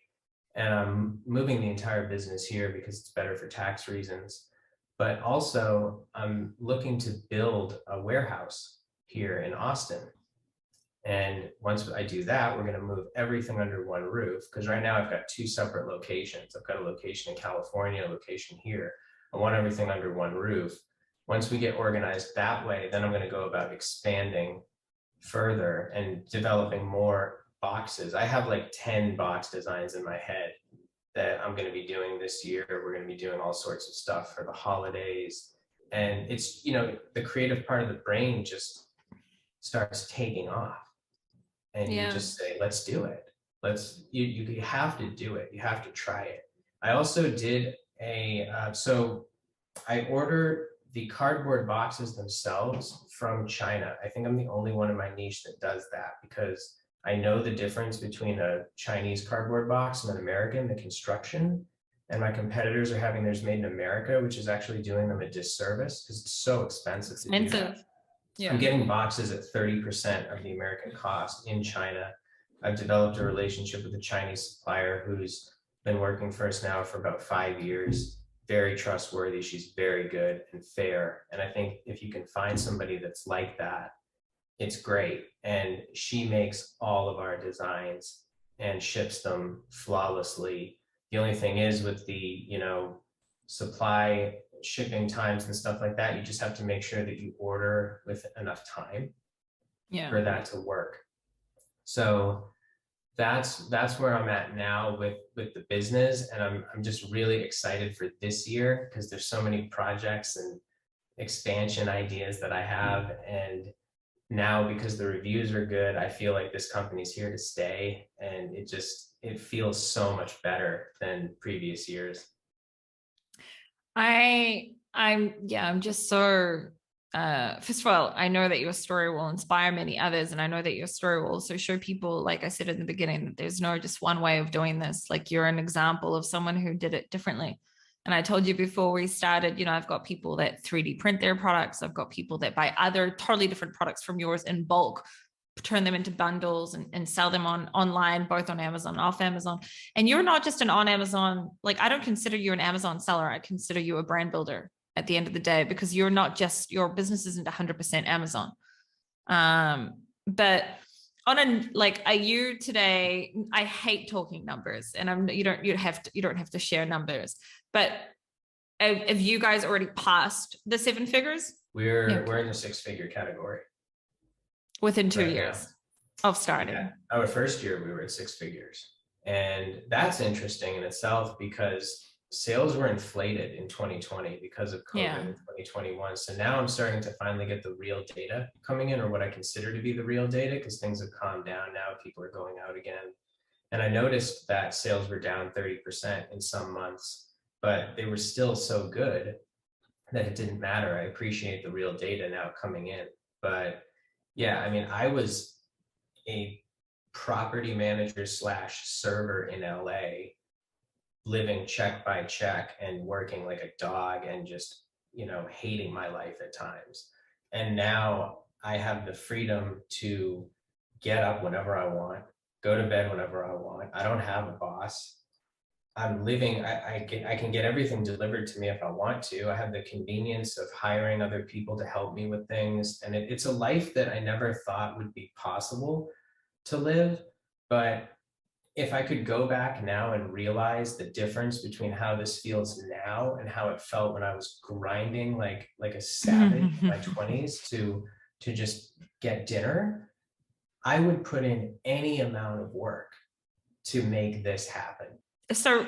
and I'm moving the entire business here because it's better for tax reasons. But also I'm looking to build a warehouse here in Austin. And once I do that, we're going to move everything under one roof, because right now I've got 2 separate locations. I've got a location in California, a location here. I want everything under one roof. Once we get organized that way, then I'm going to go about expanding further and developing more boxes. I have like 10 box designs in my head that I'm going to be doing this year. We're going to be doing all sorts of stuff for the holidays. And it's, the creative part of the brain just starts taking off. And you just say, let's do it. You have to do it. You have to try it. I also did so I ordered the cardboard boxes themselves from China. I think I'm the only one in my niche that does that, because I know the difference between a Chinese cardboard box and an American, the construction, and my competitors are having theirs made in America, which is actually doing them a disservice because it's so expensive to do that. Yeah. I'm getting boxes at 30% of the American cost in China. I've developed a relationship with a Chinese supplier who's been working for us now for about 5 years. Very trustworthy. She's very good and fair. And I think if you can find somebody that's like that, it's great. And she makes all of our designs and ships them flawlessly. The only thing is with the, supply shipping times and stuff like that, you just have to make sure that you order with enough time for that to work. So that's where I'm at now with the business. And I'm just really excited for this year because there's so many projects and expansion ideas that I have. And now because the reviews are good, I feel like this company's here to stay, and it feels so much better than previous years. I'm just so first of all, I know that your story will inspire many others. And I know that your story will also show people, like I said in the beginning, that there's no just one way of doing this. Like you're an example of someone who did it differently. And I told you before we started, I've got people that 3D print their products. I've got people that buy other totally different products from yours in bulk, turn them into bundles and sell them online, both on Amazon and off Amazon. And you're not just an on Amazon, like I don't consider you an Amazon seller. I consider you a brand builder at the end of the day, because you're not just, your business isn't 100% Amazon. But are you today, I hate talking numbers, and you don't have to share numbers, but have you guys already passed the 7 figures? We're in the 6-figure category. Within 2 years of starting. Yeah. Our first year, we were at 6 figures. And that's interesting in itself, because sales were inflated in 2020 because of COVID in 2021. So now I'm starting to finally get the real data coming in, or what I consider to be the real data, because things have calmed down now. People are going out again. And I noticed that sales were down 30% in some months, but they were still so good that it didn't matter. I appreciate the real data now coming in. But yeah, I mean, I was a property manager / server in LA, living check by check and working like a dog, and just, hating my life at times. And now I have the freedom to get up whenever I want, go to bed whenever I want. I don't have a boss. I'm living, I can get everything delivered to me if I want to. I have the convenience of hiring other people to help me with things. And it's a life that I never thought would be possible to live. But if I could go back now and realize the difference between how this feels now and how it felt when I was grinding like a savage in my 20s to just get dinner, I would put in any amount of work to make this happen. So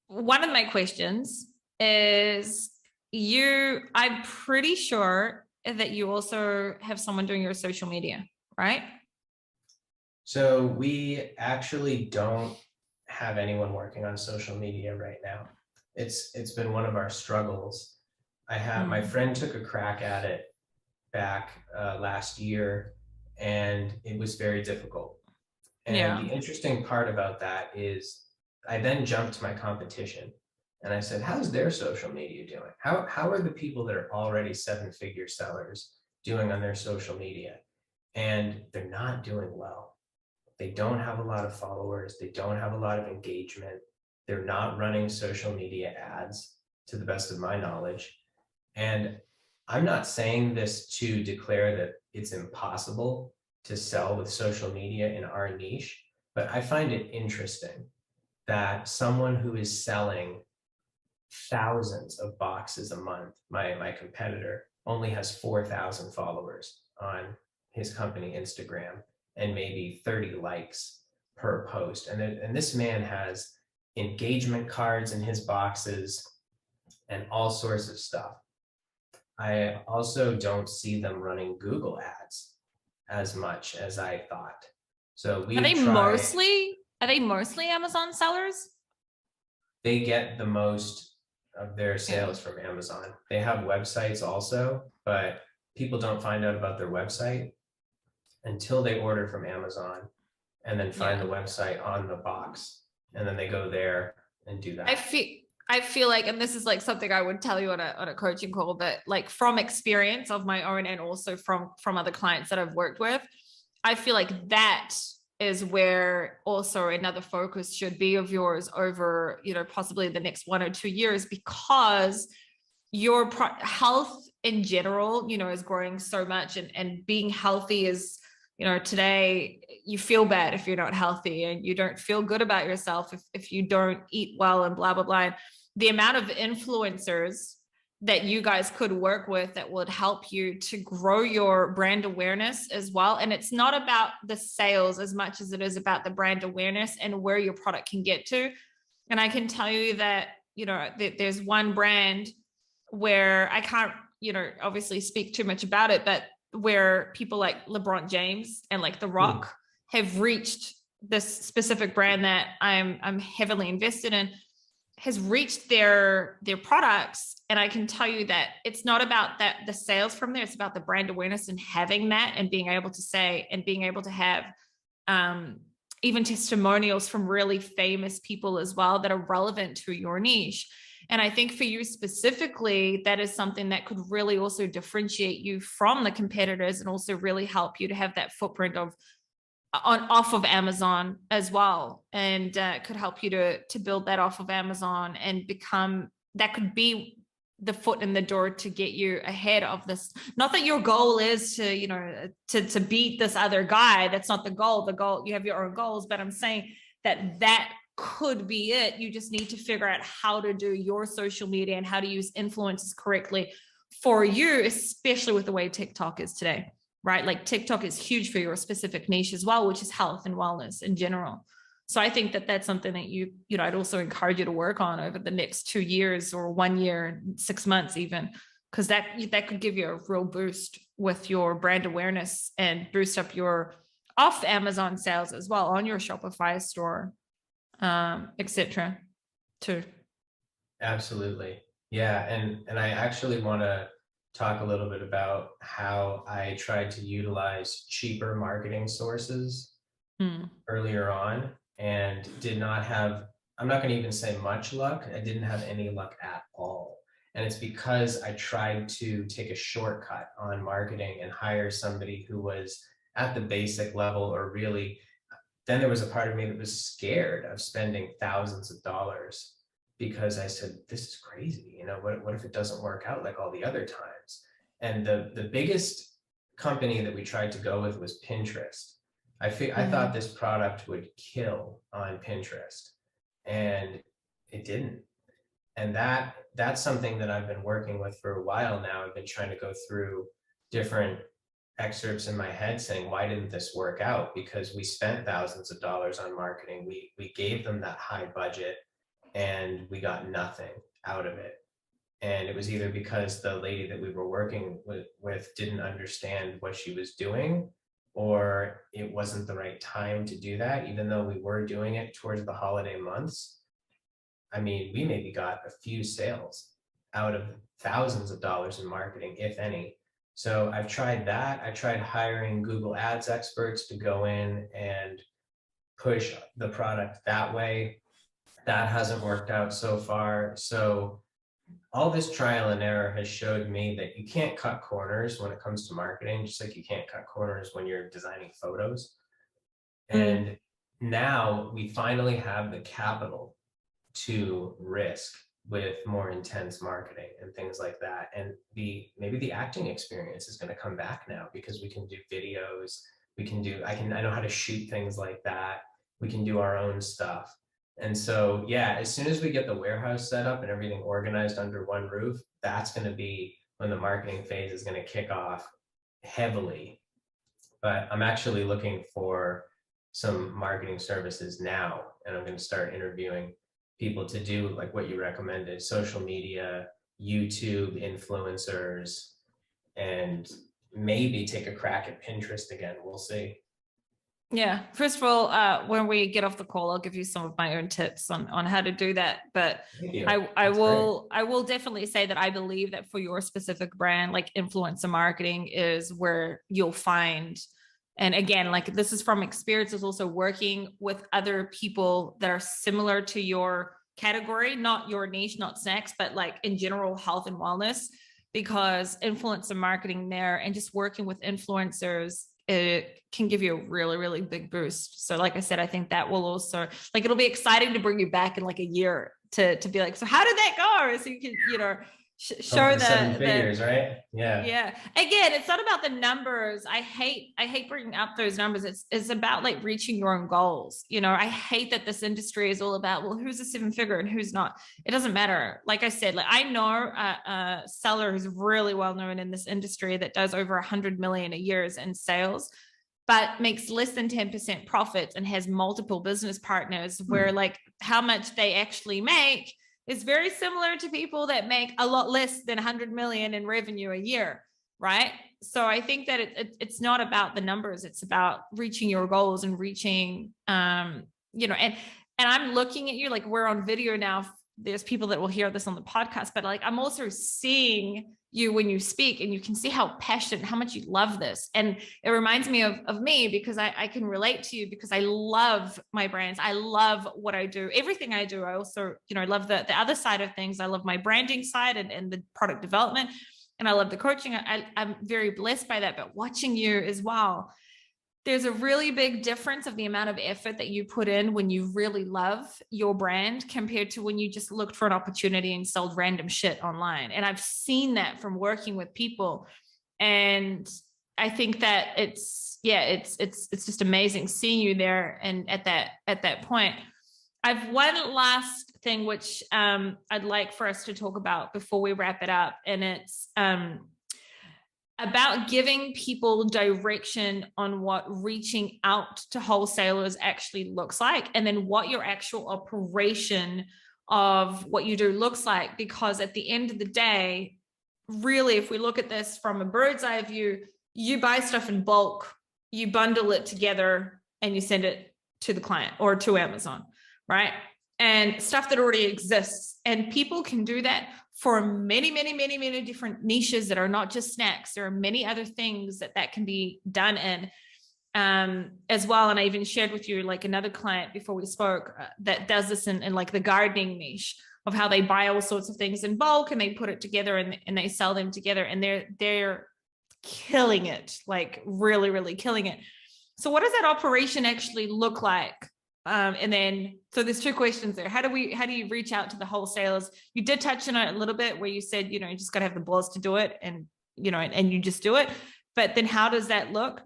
one of my questions is, I'm pretty sure that you also have someone doing your social media, right? So we actually don't have anyone working on social media right now. It's been one of our struggles. My friend took a crack at it back last year, and it was very difficult. And the interesting part about that is I then jumped to my competition and I said, how's their social media doing? How are the people that are already 7-figure sellers doing on their social media? And they're not doing well. They don't have a lot of followers. They don't have a lot of engagement. They're not running social media ads, to the best of my knowledge. And I'm not saying this to declare that it's impossible to sell with social media in our niche, but I find it interesting that someone who is selling thousands of boxes a month, my competitor, only has 4,000 followers on his company Instagram and maybe 30 likes per post. And this man has engagement cards in his boxes and all sorts of stuff. I also don't see them running Google ads as much as I thought. So are they mostly Amazon sellers? They get the most of their sales from Amazon. They have websites also, but people don't find out about their website until they order from Amazon and then find the website on the box. And then they go there and do that. I feel like, and this is like something I would tell you on a coaching call, but like from experience of my own and also from other clients that I've worked with, I feel like that is where also another focus should be of yours over, possibly the next 1 or 2 years, because your health in general, is growing so much, and being healthy is, today you feel bad if you're not healthy, and you don't feel good about yourself if you don't eat well, and blah, blah, blah. And the amount of influencers that you guys could work with that would help you to grow your brand awareness as well. And it's not about the sales as much as it is about the brand awareness and where your product can get to. And I can tell you that, there's one brand where I can't, obviously speak too much about it, but where people like LeBron James and like The Rock have reached this specific brand that I'm heavily invested in. has reached their products. And I can tell you that it's not about that the sales from there, it's about the brand awareness and having that and being able to say and being able to have even testimonials from really famous people as well that are relevant to your niche. And I think for you specifically, that is something that could really also differentiate you from the competitors and also really help you to have that footprint of off of Amazon as well, and could help you to build that off of Amazon and become, that could be the foot in the door to get you ahead of this. Not that your goal is to, you know, to beat this other guy. That's not the goal. The goal, you have your own goals, but I'm saying that could be it. You just need to figure out how to do your social media and how to use influencers correctly for you, especially with the way TikTok is today. Right? Like TikTok is huge for your specific niche as well, which is health and wellness in general. So I think that that's something that you know, I'd also encourage you to work on over the next 2 years or 1 year, 6 months even, because that could give you a real boost with your brand awareness and boost up your off Amazon sales as well on your Shopify store, etc. too. Absolutely. Yeah. And I actually want to talk a little bit about how I tried to utilize cheaper marketing sources earlier on and did not have, I'm not going to even say much luck. I didn't have any luck at all. And it's because I tried to take a shortcut on marketing and hire somebody who was at the basic level, or really, then there was a part of me that was scared of spending thousands of dollars, because I said, this is crazy. You know, what if it doesn't work out like all the other times? And the biggest company that we tried to go with was Pinterest. I thought this product would kill on Pinterest, and it didn't. And that's something that I've been working with for a while now. I've been trying to go through different excerpts in my head saying, why didn't this work out? Because we spent thousands of dollars on marketing. We gave them that high budget and we got nothing out of it. And it was either because the lady that we were working with didn't understand what she was doing, or it wasn't the right time to do that, even though we were doing it towards the holiday months. I mean, we maybe got a few sales out of thousands of dollars in marketing, if any. So I've tried that. I tried hiring Google Ads experts to go in and push the product that way. That hasn't worked out so far. So all this trial and error has showed me that you can't cut corners when it comes to marketing, just like you can't cut corners when you're designing photos. And now we finally have the capital to risk with more intense marketing and things like that. And maybe the acting experience is going to come back now, because we can do videos. I know how to shoot things like that. We can do our own stuff. And so, yeah, as soon as we get the warehouse set up and everything organized under one roof, that's going to be when the marketing phase is going to kick off heavily. But I'm actually looking for some marketing services now, and I'm going to start interviewing people to do like what you recommended: social media, YouTube, influencers, and maybe take a crack at Pinterest again. We'll see. Yeah. First of all, when we get off the call, I'll give you some of my own tips on how to do that. But I will definitely say that I believe that for your specific brand, like influencer marketing is where you'll find, and again, like this is from experience, is also working with other people that are similar to your category, not your niche, not snacks, but like in general, health and wellness, because influencer marketing there and just working with influencers, it can give you a really, really big boost. So like I said, I think that will also, like, it'll be exciting to bring you back in like a year to be like, so how did that go? So you can, you know, show the 7 figures, right? Yeah. Again, it's not about the numbers. I hate bringing up those numbers. It's about like reaching your own goals. You know, I hate that this industry is all about, well, who's a 7-figure and who's not. It doesn't matter. Like I said, like I know a seller who's really well known in this industry that does over 100 million a year in sales, but makes less than 10% profits and has multiple business partners where like how much they actually make is very similar to people that make a lot less than 100 million in revenue a year, right? So I think that it's not about the numbers. It's about reaching your goals and reaching, you know, and I'm looking at you like we're on video now there's people that will hear this on the podcast, but like, I'm also seeing you when you speak, and you can see how passionate, how much you love this. And it reminds me of me, because I can relate to you, because I love my brands. I love what I do, everything I do. I also, love the other side of things. I love my branding side and the product development, and I love the coaching. I'm very blessed by that, but watching you as well, there's a really big difference of the amount of effort that you put in when you really love your brand compared to when you just looked for an opportunity and sold random shit online. And I've seen that from working with people. And I think that it's just amazing seeing you there and at that point. I've one last thing which I'd like for us to talk about before we wrap it up. And it's about giving people direction on what reaching out to wholesalers actually looks like, and then what your actual operation of what you do looks like. Because at the end of the day, really, if we look at this from a bird's eye view, you buy stuff in bulk, you bundle it together, and you send it to the client or to Amazon, right? And stuff that already exists. And people can do that for many, many, many, many different niches that are not just snacks. There are many other things that can be done in as well. And I even shared with you like another client before we spoke that does this in like the gardening niche, of how they buy all sorts of things in bulk and they put it together and they sell them together, and they're killing it, like really, really killing it. So what does that operation actually look like? And then, so there's two questions there. How do you reach out to the wholesalers? You did touch on it a little bit where you said, you just got to have the balls to do it, and, and you just do it. But then how does that look?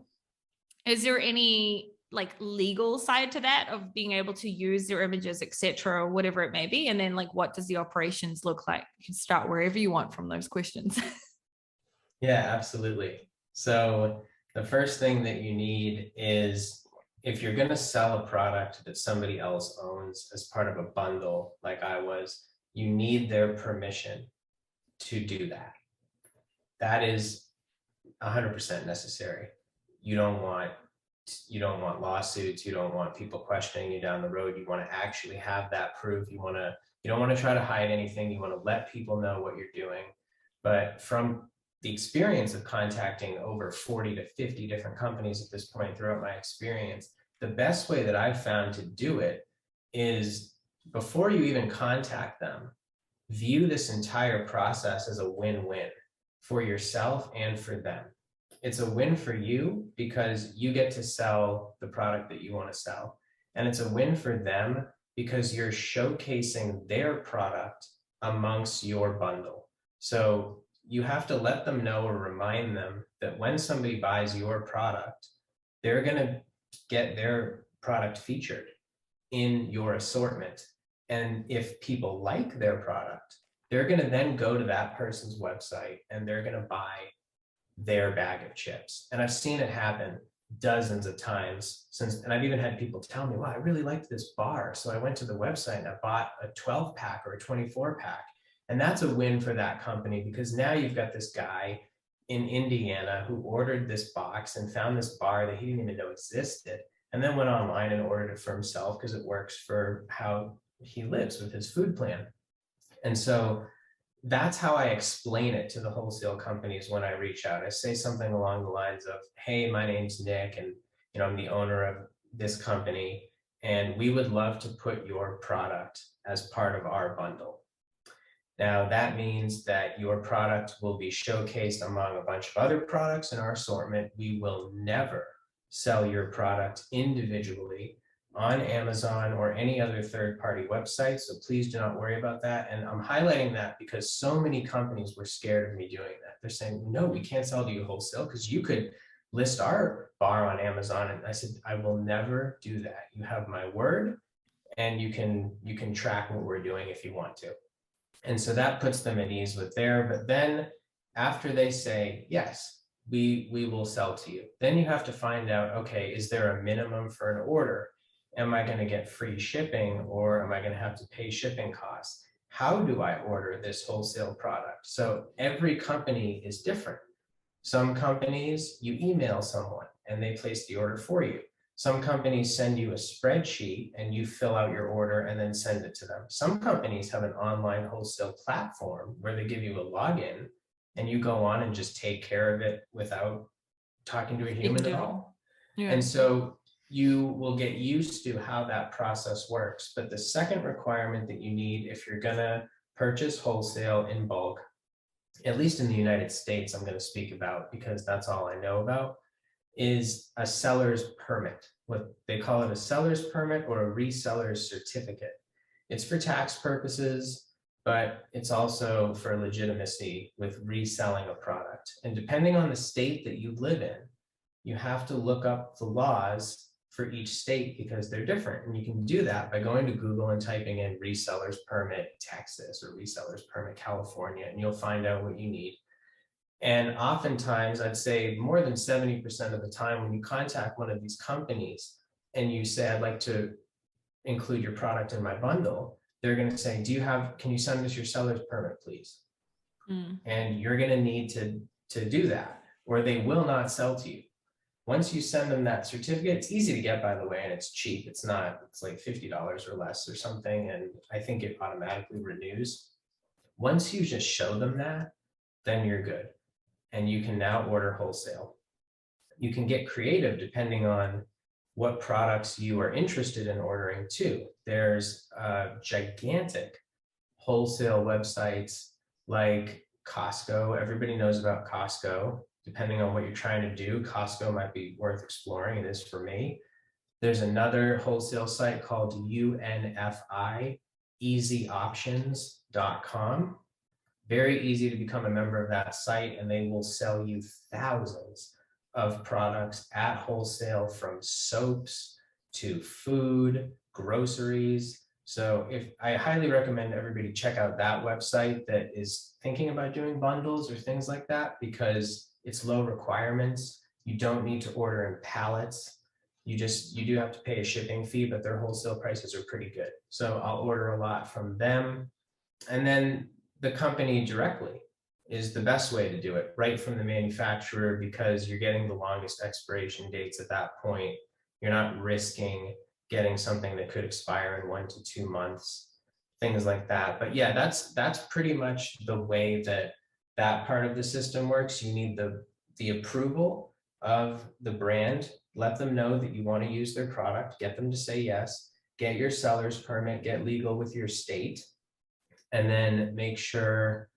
Is there any like legal side to that of being able to use their images, etc., or whatever it may be? And then like, what does the operations look like? You can start wherever you want from those questions. Yeah, absolutely. So the first thing that you need is, if you're going to sell a product that somebody else owns as part of a bundle, like I was, you need their permission to do that. That is 100% necessary. You don't want lawsuits. You don't want people questioning you down the road. You want to actually have that proof. You don't want to try to hide anything. You want to let people know what you're doing. But from the experience of contacting over 40 to 50 different companies at this point throughout my experience, the best way that I've found to do it is, before you even contact them, view this entire process as a win-win for yourself and for them. It's a win for you because you get to sell the product that you want to sell. And it's a win for them because you're showcasing their product amongst your bundle. So you have to let them know or remind them that when somebody buys your product, they're going to get their product featured in your assortment. And if people like their product, they're going to then go to that person's website and they're going to buy their bag of chips. And I've seen it happen dozens of times and I've even had people tell me, wow, I really liked this bar. So I went to the website and I bought a 12 pack or a 24 pack. And that's a win for that company, because now you've got this guy in Indiana who ordered this box and found this bar that he didn't even know existed, and then went online and ordered it for himself because it works for how he lives with his food plan. And so that's how I explain it to the wholesale companies when I reach out. I say something along the lines of, hey, my name's Nick, and I'm the owner of this company, and we would love to put your product as part of our bundle. Now, that means that your product will be showcased among a bunch of other products in our assortment. We will never sell your product individually on Amazon or any other third-party website. So please do not worry about that. And I'm highlighting that because so many companies were scared of me doing that. They're saying, no, we can't sell to you wholesale because you could list our bar on Amazon. And I said, I will never do that. You have my word, and you can track what we're doing if you want to. And so that puts them at ease with there. But then after they say, yes, we will sell to you, then you have to find out, okay, is there a minimum for an order? Am I going to get free shipping, or am I going to have to pay shipping costs? How do I order this wholesale product? So every company is different. Some companies, you email someone and they place the order for you. Some companies send you a spreadsheet and you fill out your order and then send it to them. Some companies have an online wholesale platform where they give you a login and you go on and just take care of it without talking to a You can human do at it. all. Yeah. And so you will get used to how that process works. But the second requirement that you need if you're gonna purchase wholesale in bulk, at least in the United States, I'm going to speak about because that's all I know about, is a seller's permit. What they call it, a seller's permit or a reseller's certificate. It's for tax purposes, but it's also for legitimacy with reselling a product. And depending on the state that you live in, you have to look up the laws for each state because they're different. And you can do that by going to Google and typing in reseller's permit Texas or reseller's permit California, and you'll find out what you need. And oftentimes, I'd say more than 70% of the time when you contact one of these companies and you say, I'd like to include your product in my bundle, they're going to say, can you send us your seller's permit, please? And you're going to need to do that, or they will not sell to you. Once you send them that certificate, it's easy to get, by the way, and it's cheap. It's like $50 or less or something. And I think it automatically renews. Once you just show them that, then you're good. And you can now order wholesale. You can get creative depending on what products you are interested in ordering too. There's gigantic wholesale websites like Costco. Everybody knows about Costco. Depending on what you're trying to do, Costco might be worth exploring. It is for me. There's another wholesale site called UNFI, easyoptions.com. Very easy to become a member of that site, and they will sell you thousands of products at wholesale, from soaps to food, groceries. So I highly recommend everybody check out that website that is thinking about doing bundles or things like that, because it's low requirements. You don't need to order in pallets. You do have to pay a shipping fee, but their wholesale prices are pretty good. So I'll order a lot from them. And then the company directly is the best way to do it, right from the manufacturer, because you're getting the longest expiration dates at that point. You're not risking getting something that could expire in 1 to 2 months, things like that. But yeah, that's pretty much the way that part of the system works. You need the approval of the brand, let them know that you want to use their product, get them to say yes, get your seller's permit, get legal with your state, and then make sure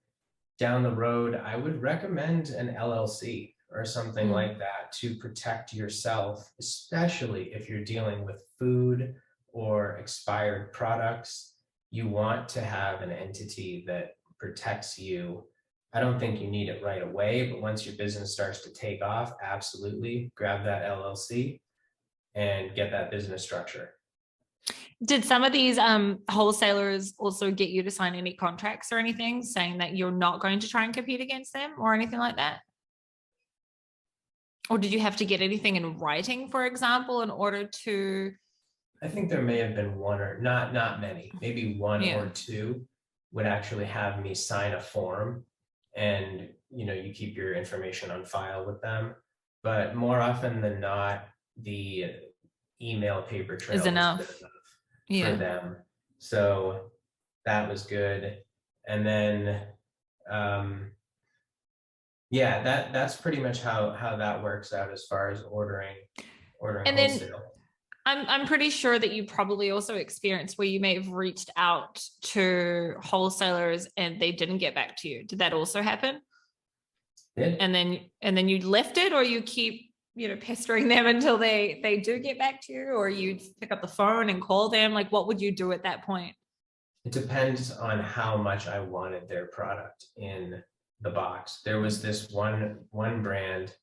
down the road, I would recommend an LLC or something like that to protect yourself, especially if you're dealing with food or expired products. You want to have an entity that protects you. I don't think you need it right away, but once your business starts to take off, absolutely grab that LLC and get that business structure. Did some of these wholesalers also get you to sign any contracts or anything saying that you're not going to try and compete against them or anything like that? Or did you have to get anything in writing, for example, in order to? I think there may have been one, or not many, maybe one or two would actually have me sign a form, and you keep your information on file with them. But more often than not, the email paper trail Is enough. For them. So that was good. And then that's pretty much how that works out as far as ordering and wholesale. Then I'm pretty sure that you probably also experienced where you may have reached out to wholesalers and they didn't get back to you. Did that also happen? Did. And then you left it, or you keep pestering them until they do get back to you, or you pick up the phone and call them? Like, what would you do at that point? It depends on how much I wanted their product in the box. There was this one brand.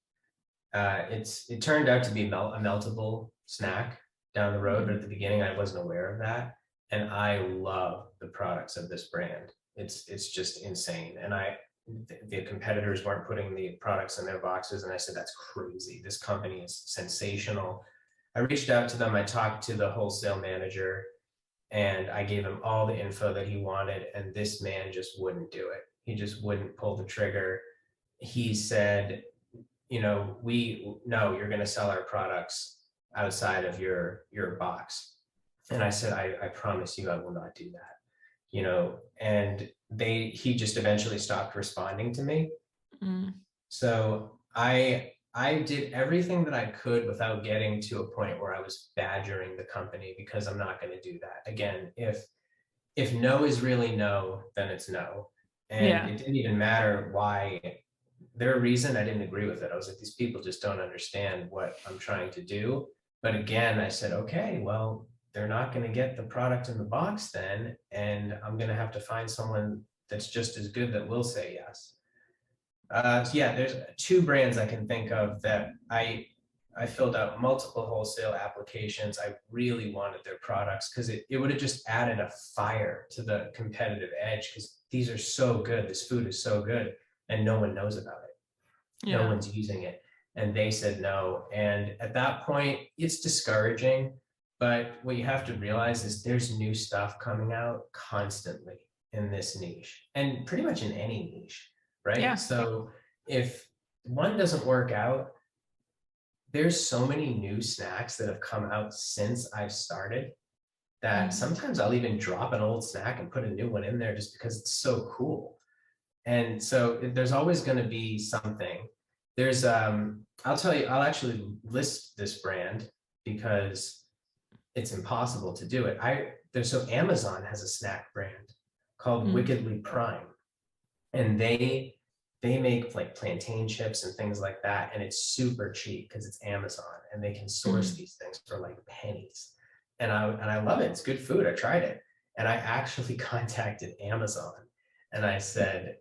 It turned out to be a meltable snack down the road, but at the beginning I wasn't aware of that. And I love the products of this brand. It's just insane. And the competitors weren't putting the products in their boxes. And I said, that's crazy. This company is sensational. I reached out to them. I talked to the wholesale manager and I gave him all the info that he wanted. And this man just wouldn't do it. He just wouldn't pull the trigger. He said, you're going to sell our products outside of your box. And I said, I promise you, I will not do that, you know, and he just eventually stopped responding to me. Mm. So I did everything that I could without getting to a point where I was badgering the company, because I'm not going to do that. Again, if no is really no, then it's no. And Yeah. it didn't even matter why. Their reason, I didn't agree with it. I was like, these people just don't understand what I'm trying to do. But again, I said, okay, well, they're not going to get the product in the box then, and I'm going to have to find someone that's just as good that will say yes. So yeah, there's two brands I can think of that I filled out multiple wholesale applications. I really wanted their products because it would have just added a fire to the competitive edge, because these are so good. This food is so good, and no one knows about it. No Yeah. one's using it. And they said no. And at that point, it's discouraging. But what you have to realize is there's new stuff coming out constantly in this niche, and pretty much in any niche, right? Yeah. So if one doesn't work out, there's so many new snacks that have come out since I've started that sometimes I'll even drop an old snack and put a new one in there just because it's so cool. And so there's always going to be something. There's I'll tell you, I'll actually list this brand because it's impossible to do it. So Amazon has a snack brand called Wickedly Prime, and they make like plantain chips and things like that, and it's super cheap because it's Amazon, and they can source these things for like pennies. And I love it. It's good food. I tried it, and I actually contacted Amazon, and I said,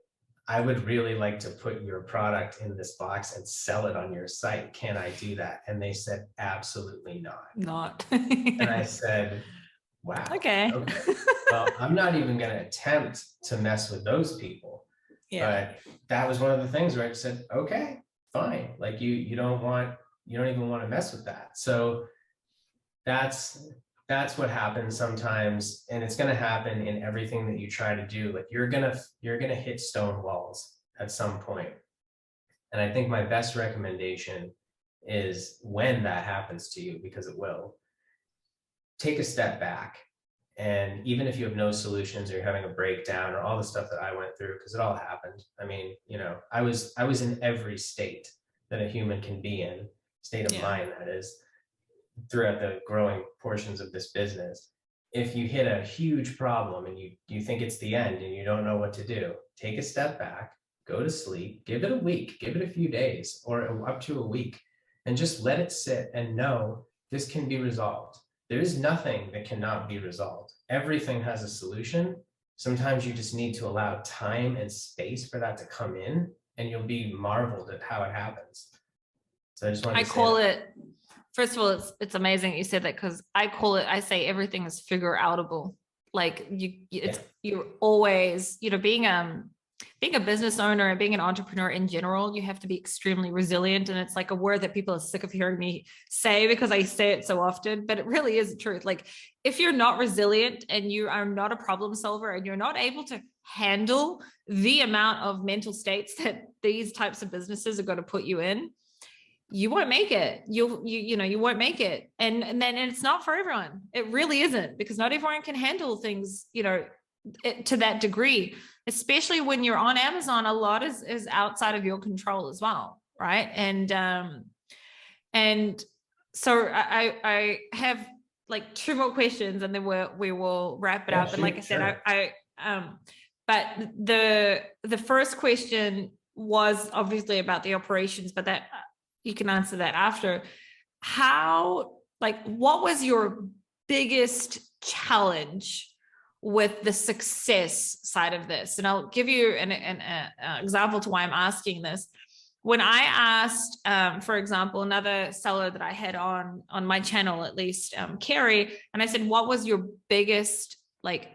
I would really like to put your product in this box and sell it on your site. Can I do that? And they said, absolutely not. Not. And I said, wow. Okay. Well, I'm not even going to attempt to mess with those people. Yeah. But that was one of the things where I said, okay, fine. Like you don't even want to mess with that. So that's what happens sometimes, and it's going to happen in everything that you try to do. Like you're going to hit stone walls at some point. And I think my best recommendation is, when that happens to you, because it will, take a step back. And even if you have no solutions, or you're having a breakdown, or all the stuff that I went through, because it all happened. I mean, you know, I was in every state that a human can be in, state of mind, that is, throughout the growing portions of this business. If you hit a huge problem and you think it's the end and you don't know what to do, take a step back, go to sleep, give it a week, give it a few days, or up to a week, and just let it sit and know this can be resolved. There is nothing that cannot be resolved. Everything has a solution. Sometimes you just need to allow time and space for that to come in, and you'll be marveled at how it happens. So I just wanted to call it, first of all, it's amazing you said that, because I say everything is figure outable. Like you're always, you know, being a business owner and being an entrepreneur in general, you have to be extremely resilient. And it's like a word that people are sick of hearing me say, because I say it so often, but it really is the truth. Like if you're not resilient and you are not a problem solver, and you're not able to handle the amount of mental states that these types of businesses are going to put you in, you won't make it. You won't make it. And then it's not for everyone. It really isn't, because not everyone can handle things, you know, to that degree, especially when you're on Amazon. A lot is outside of your control as well. Right. And so I have like two more questions, and then we will wrap it up. And like I said, but the first question was obviously about the operations, but that you can answer that after. What was your biggest challenge with the success side of this? And I'll give you an example to why I'm asking this. When I asked, for example, another seller that I had on my channel, at least, Carrie, and I said, what was your biggest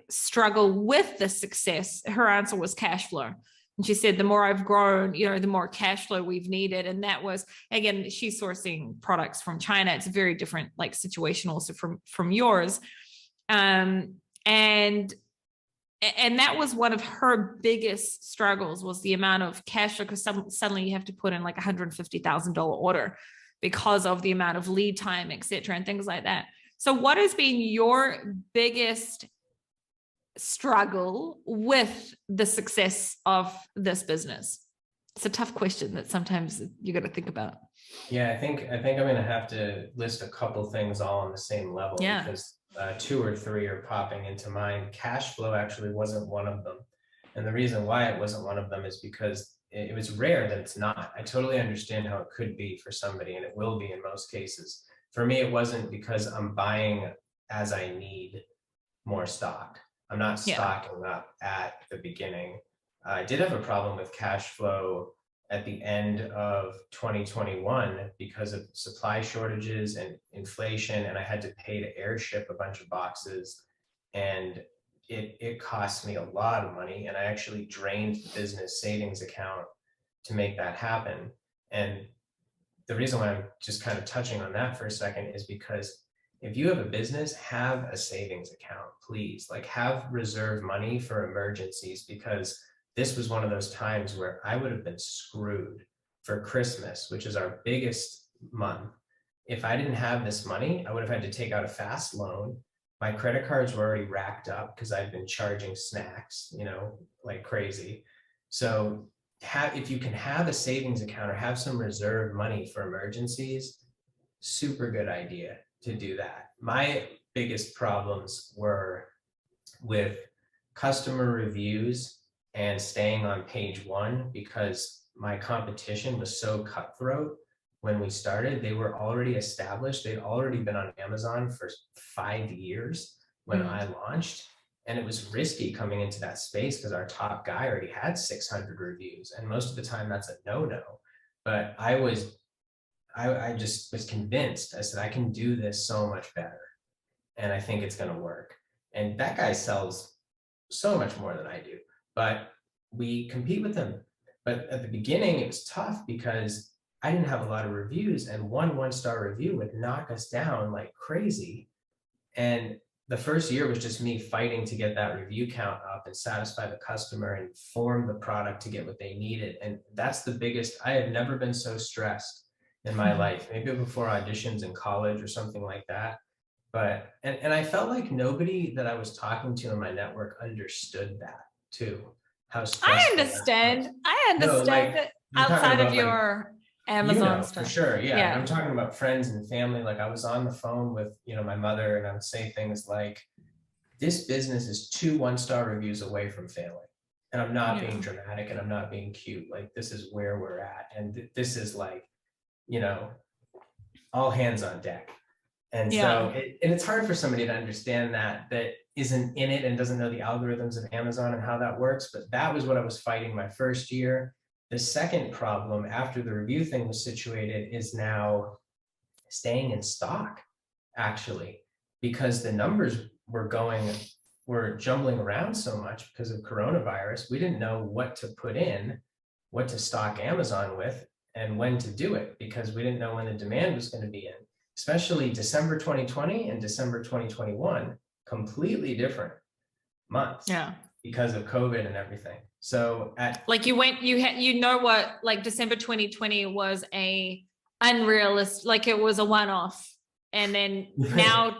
struggle with the success? Her answer was cash flow. And she said, the more I've grown, you know, the more cash flow we've needed. And that was, again, she's sourcing products from China. It's a very different situation also from yours. And that was one of her biggest struggles, was the amount of cash flow, because suddenly you have to put in like $150,000 order. because of the amount of lead time, et cetera, and things like that. So what has been your biggest struggle with the success of this business? It's a tough question that sometimes you got to think about. Yeah, I think I'm going to have to list a couple things all on the same level, because two or three are popping into mind. Cash flow actually wasn't one of them. And the reason why it wasn't one of them is because it was rare that it's not. I totally understand how it could be for somebody, and it will be in most cases. For me, it wasn't because I'm buying as I need more stock. I'm not stocking up at the beginning. I did have a problem with cash flow at the end of 2021 because of supply shortages and inflation, and I had to pay to airship a bunch of boxes, and it cost me a lot of money, and I actually drained the business savings account to make that happen. And the reason why I'm just kind of touching on that for a second is because if you have a business, have a savings account, please. Like, have reserve money for emergencies, because this was one of those times where I would have been screwed for Christmas, which is our biggest month. If I didn't have this money, I would have had to take out a fast loan. My credit cards were already racked up because I've been charging snacks, like crazy. So if you can have a savings account or have some reserve money for emergencies, super good idea to do that. My biggest problems were with customer reviews and staying on page one, because my competition was so cutthroat. When we started, they were already established. They'd already been on Amazon for 5 years when I launched. And it was risky coming into that space because our top guy already had 600 reviews. And most of the time that's a no-no. But I just was convinced. I said, I can do this so much better. And I think it's going to work. And that guy sells so much more than I do, but we compete with him. But at the beginning, it was tough because I didn't have a lot of reviews, and one-star review would knock us down like crazy. And the first year was just me fighting to get that review count up and satisfy the customer and form the product to get what they needed. And that's the biggest. I have never been so stressed in my life, maybe before auditions in college or something like that. But, and I felt like nobody that I was talking to in my network understood that too. How stressful. I understand that outside of your Amazon stuff. For sure. Yeah. I'm talking about friends and family. Like, I was on the phone with, my mother, and I would say things like, this business is 2 1-star reviews away from failing. And I'm not being dramatic, and I'm not being cute. Like, this is where we're at. And this is like, all hands on deck. And so it's hard for somebody to understand that isn't in it and doesn't know the algorithms of Amazon and how that works. But that was what I was fighting my first year. The second problem after the review thing was situated is now staying in stock, actually, because the numbers were jumbling around so much because of coronavirus. We didn't know what to put in, what to stock Amazon with, and when to do it, because we didn't know when the demand was going to be in. Especially December 2020 and December 2021, completely different months. Yeah. Because of COVID and everything. So like what December 2020 was a unrealistic, like it was a one-off. And then now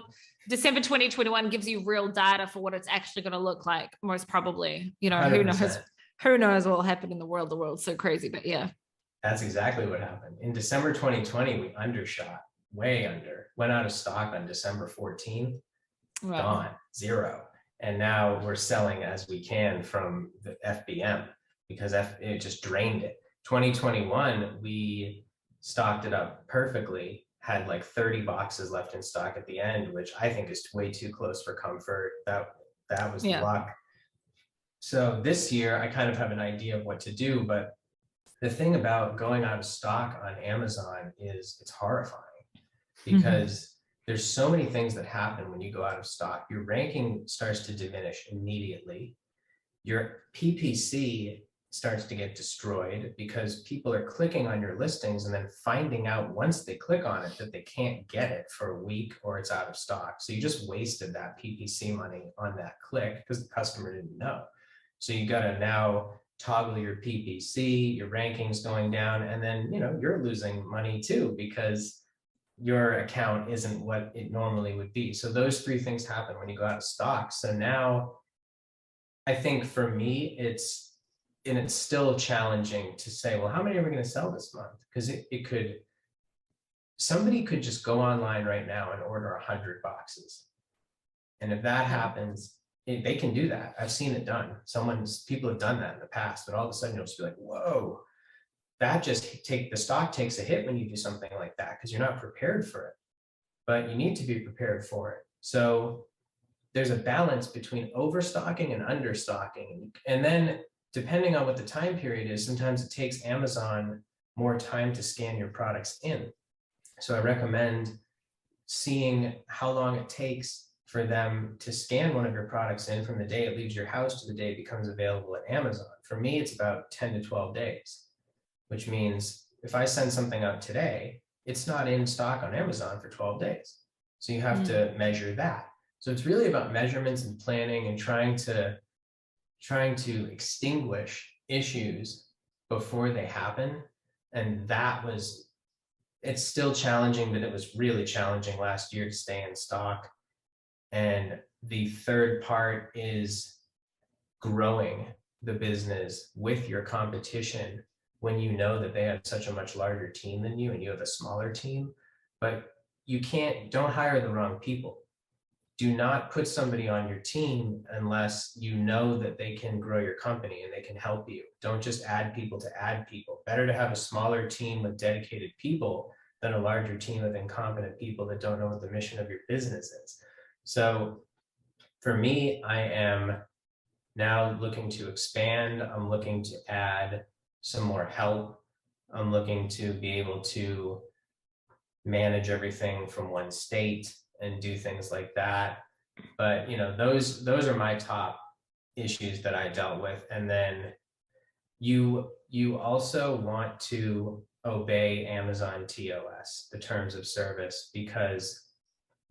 December 2021 gives you real data for what it's actually going to look like, most probably. 100%. Who knows what will happen in the world? The world's so crazy, but yeah. That's exactly what happened. In December 2020, we undershot. Way under, went out of stock on December 14th, gone, zero. And now we're selling as we can from the FBM because it just drained it. 2021, we stocked it up perfectly, had like 30 boxes left in stock at the end, which I think is way too close for comfort. That was luck. So this year, I kind of have an idea of what to do, but the thing about going out of stock on Amazon is it's horrifying. Because there's so many things that happen when you go out of stock. Your ranking starts to diminish immediately. Your PPC starts to get destroyed because people are clicking on your listings and then finding out once they click on it that they can't get it for a week or it's out of stock. So you just wasted that PPC money on that click because the customer didn't know. So you got to now toggle your PPC, your rankings going down, and then, you're losing money too because your account isn't what it normally would be. So those three things happen when you go out of stock. So now I think for me, it's still challenging to say, well, how many are we going to sell this month? Because somebody could just go online right now and order 100 boxes. And if that happens, they can do that. I've seen it done. People have done that in the past, but all of a sudden you'll just be like, whoa, the stock takes a hit when you do something like that because you're not prepared for it, but you need to be prepared for it. So there's a balance between overstocking and understocking. And then depending on what the time period is, sometimes it takes Amazon more time to scan your products in. So I recommend seeing how long it takes for them to scan one of your products in from the day it leaves your house to the day it becomes available at Amazon. For me, it's about 10 to 12 days, which means if I send something out today, it's not in stock on Amazon for 12 days. So you have to measure that. So it's really about measurements and planning and trying to extinguish issues before they happen. And it's still challenging, but it was really challenging last year to stay in stock. And the third part is growing the business with your competition when you know that they have such a much larger team than you and you have a smaller team. But don't hire the wrong people. Do not put somebody on your team unless you know that they can grow your company and they can help you. Don't just add people to add people. Better to have a smaller team with dedicated people than a larger team of incompetent people that don't know what the mission of your business is. So for me, I am now looking to expand. I'm looking to add some more help. I'm looking to be able to manage everything from one state and do things like that. But those are my top issues that I dealt with. And then you also want to obey Amazon TOS, the terms of service, because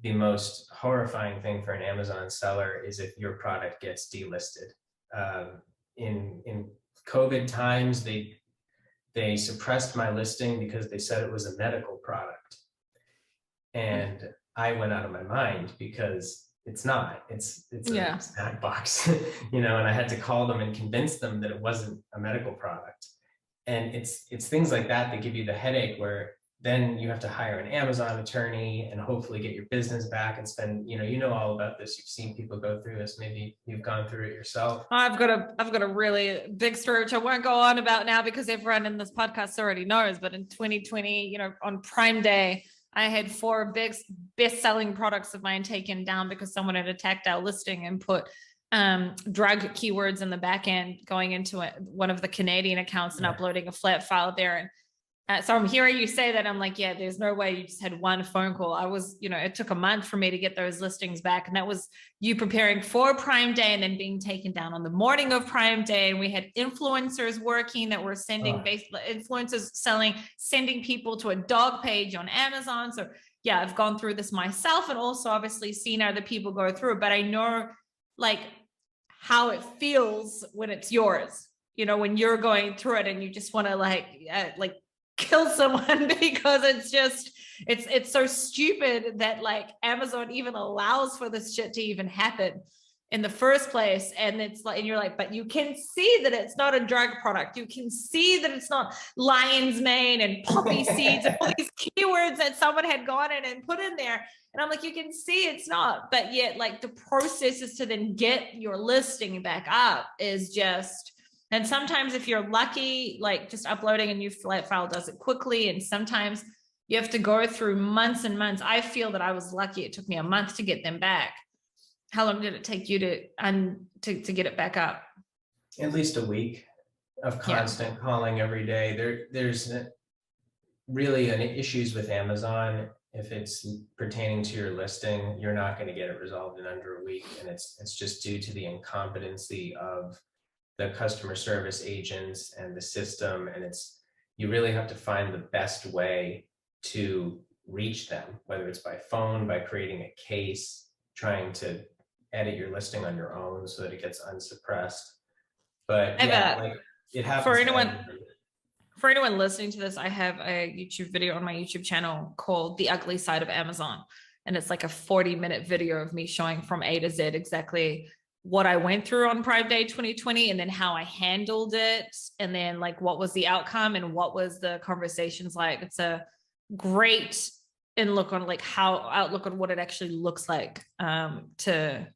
the most horrifying thing for an Amazon seller is if your product gets delisted. In COVID times, they suppressed my listing because they said it was a medical product. And I went out of my mind because it's not. It's a snack box, and I had to call them and convince them that it wasn't a medical product. And it's things like that that give you the headache where then you have to hire an Amazon attorney and hopefully get your business back and spend, all about this. You've seen people go through this. Maybe you've gone through it yourself. I've got a really big story, which I won't go on about now because everyone in this podcast already knows, but in 2020, on Prime Day, I had 4 big best-selling products of mine taken down because someone had attacked our listing and put drug keywords in the back end going into one of the Canadian accounts and uploading a flat file there. And so I'm hearing you say that. I'm like, yeah, there's no way you just had one phone call. It took a month for me to get those listings back. And that was you preparing for Prime Day and then being taken down on the morning of Prime Day. And we had influencers working that were sending influencers sending people to a dog page on Amazon. So yeah, I've gone through this myself and also obviously seen other people go through, but I know how it feels when it's yours, when you're going through it and you just want to kill someone because it's so stupid that Amazon even allows for this shit to even happen in the first place. And you're like, but you can see that it's not a drug product. You can see that it's not lion's mane and poppy seeds and all these keywords that someone had gone in and put in there. And I'm like, you can see it's not, but yet the process is to then get your listing back up is just. And sometimes if you're lucky, just uploading a new flat file does it quickly. And sometimes you have to go through months and months. I feel that I was lucky. It took me a month to get them back. How long did it take you to get it back up? At least a week of constant calling every day. There's really issues with Amazon. If it's pertaining to your listing, you're not going to get it resolved in under a week. And it's just due to the incompetency of the customer service agents and the system. And you really have to find the best way to reach them, whether it's by phone, by creating a case, trying to edit your listing on your own so that it gets unsuppressed. But it For happens to anyone, everybody. for anyone listening to this, I have a YouTube video on my YouTube channel called The Ugly Side of Amazon. And it's like a 40-minute video of me showing from A to Z exactly what I went through on Prime Day 2020 and then how I handled it. And then like what was the outcome and what was the conversations like. It's a great look on like how outlook on what it actually looks like to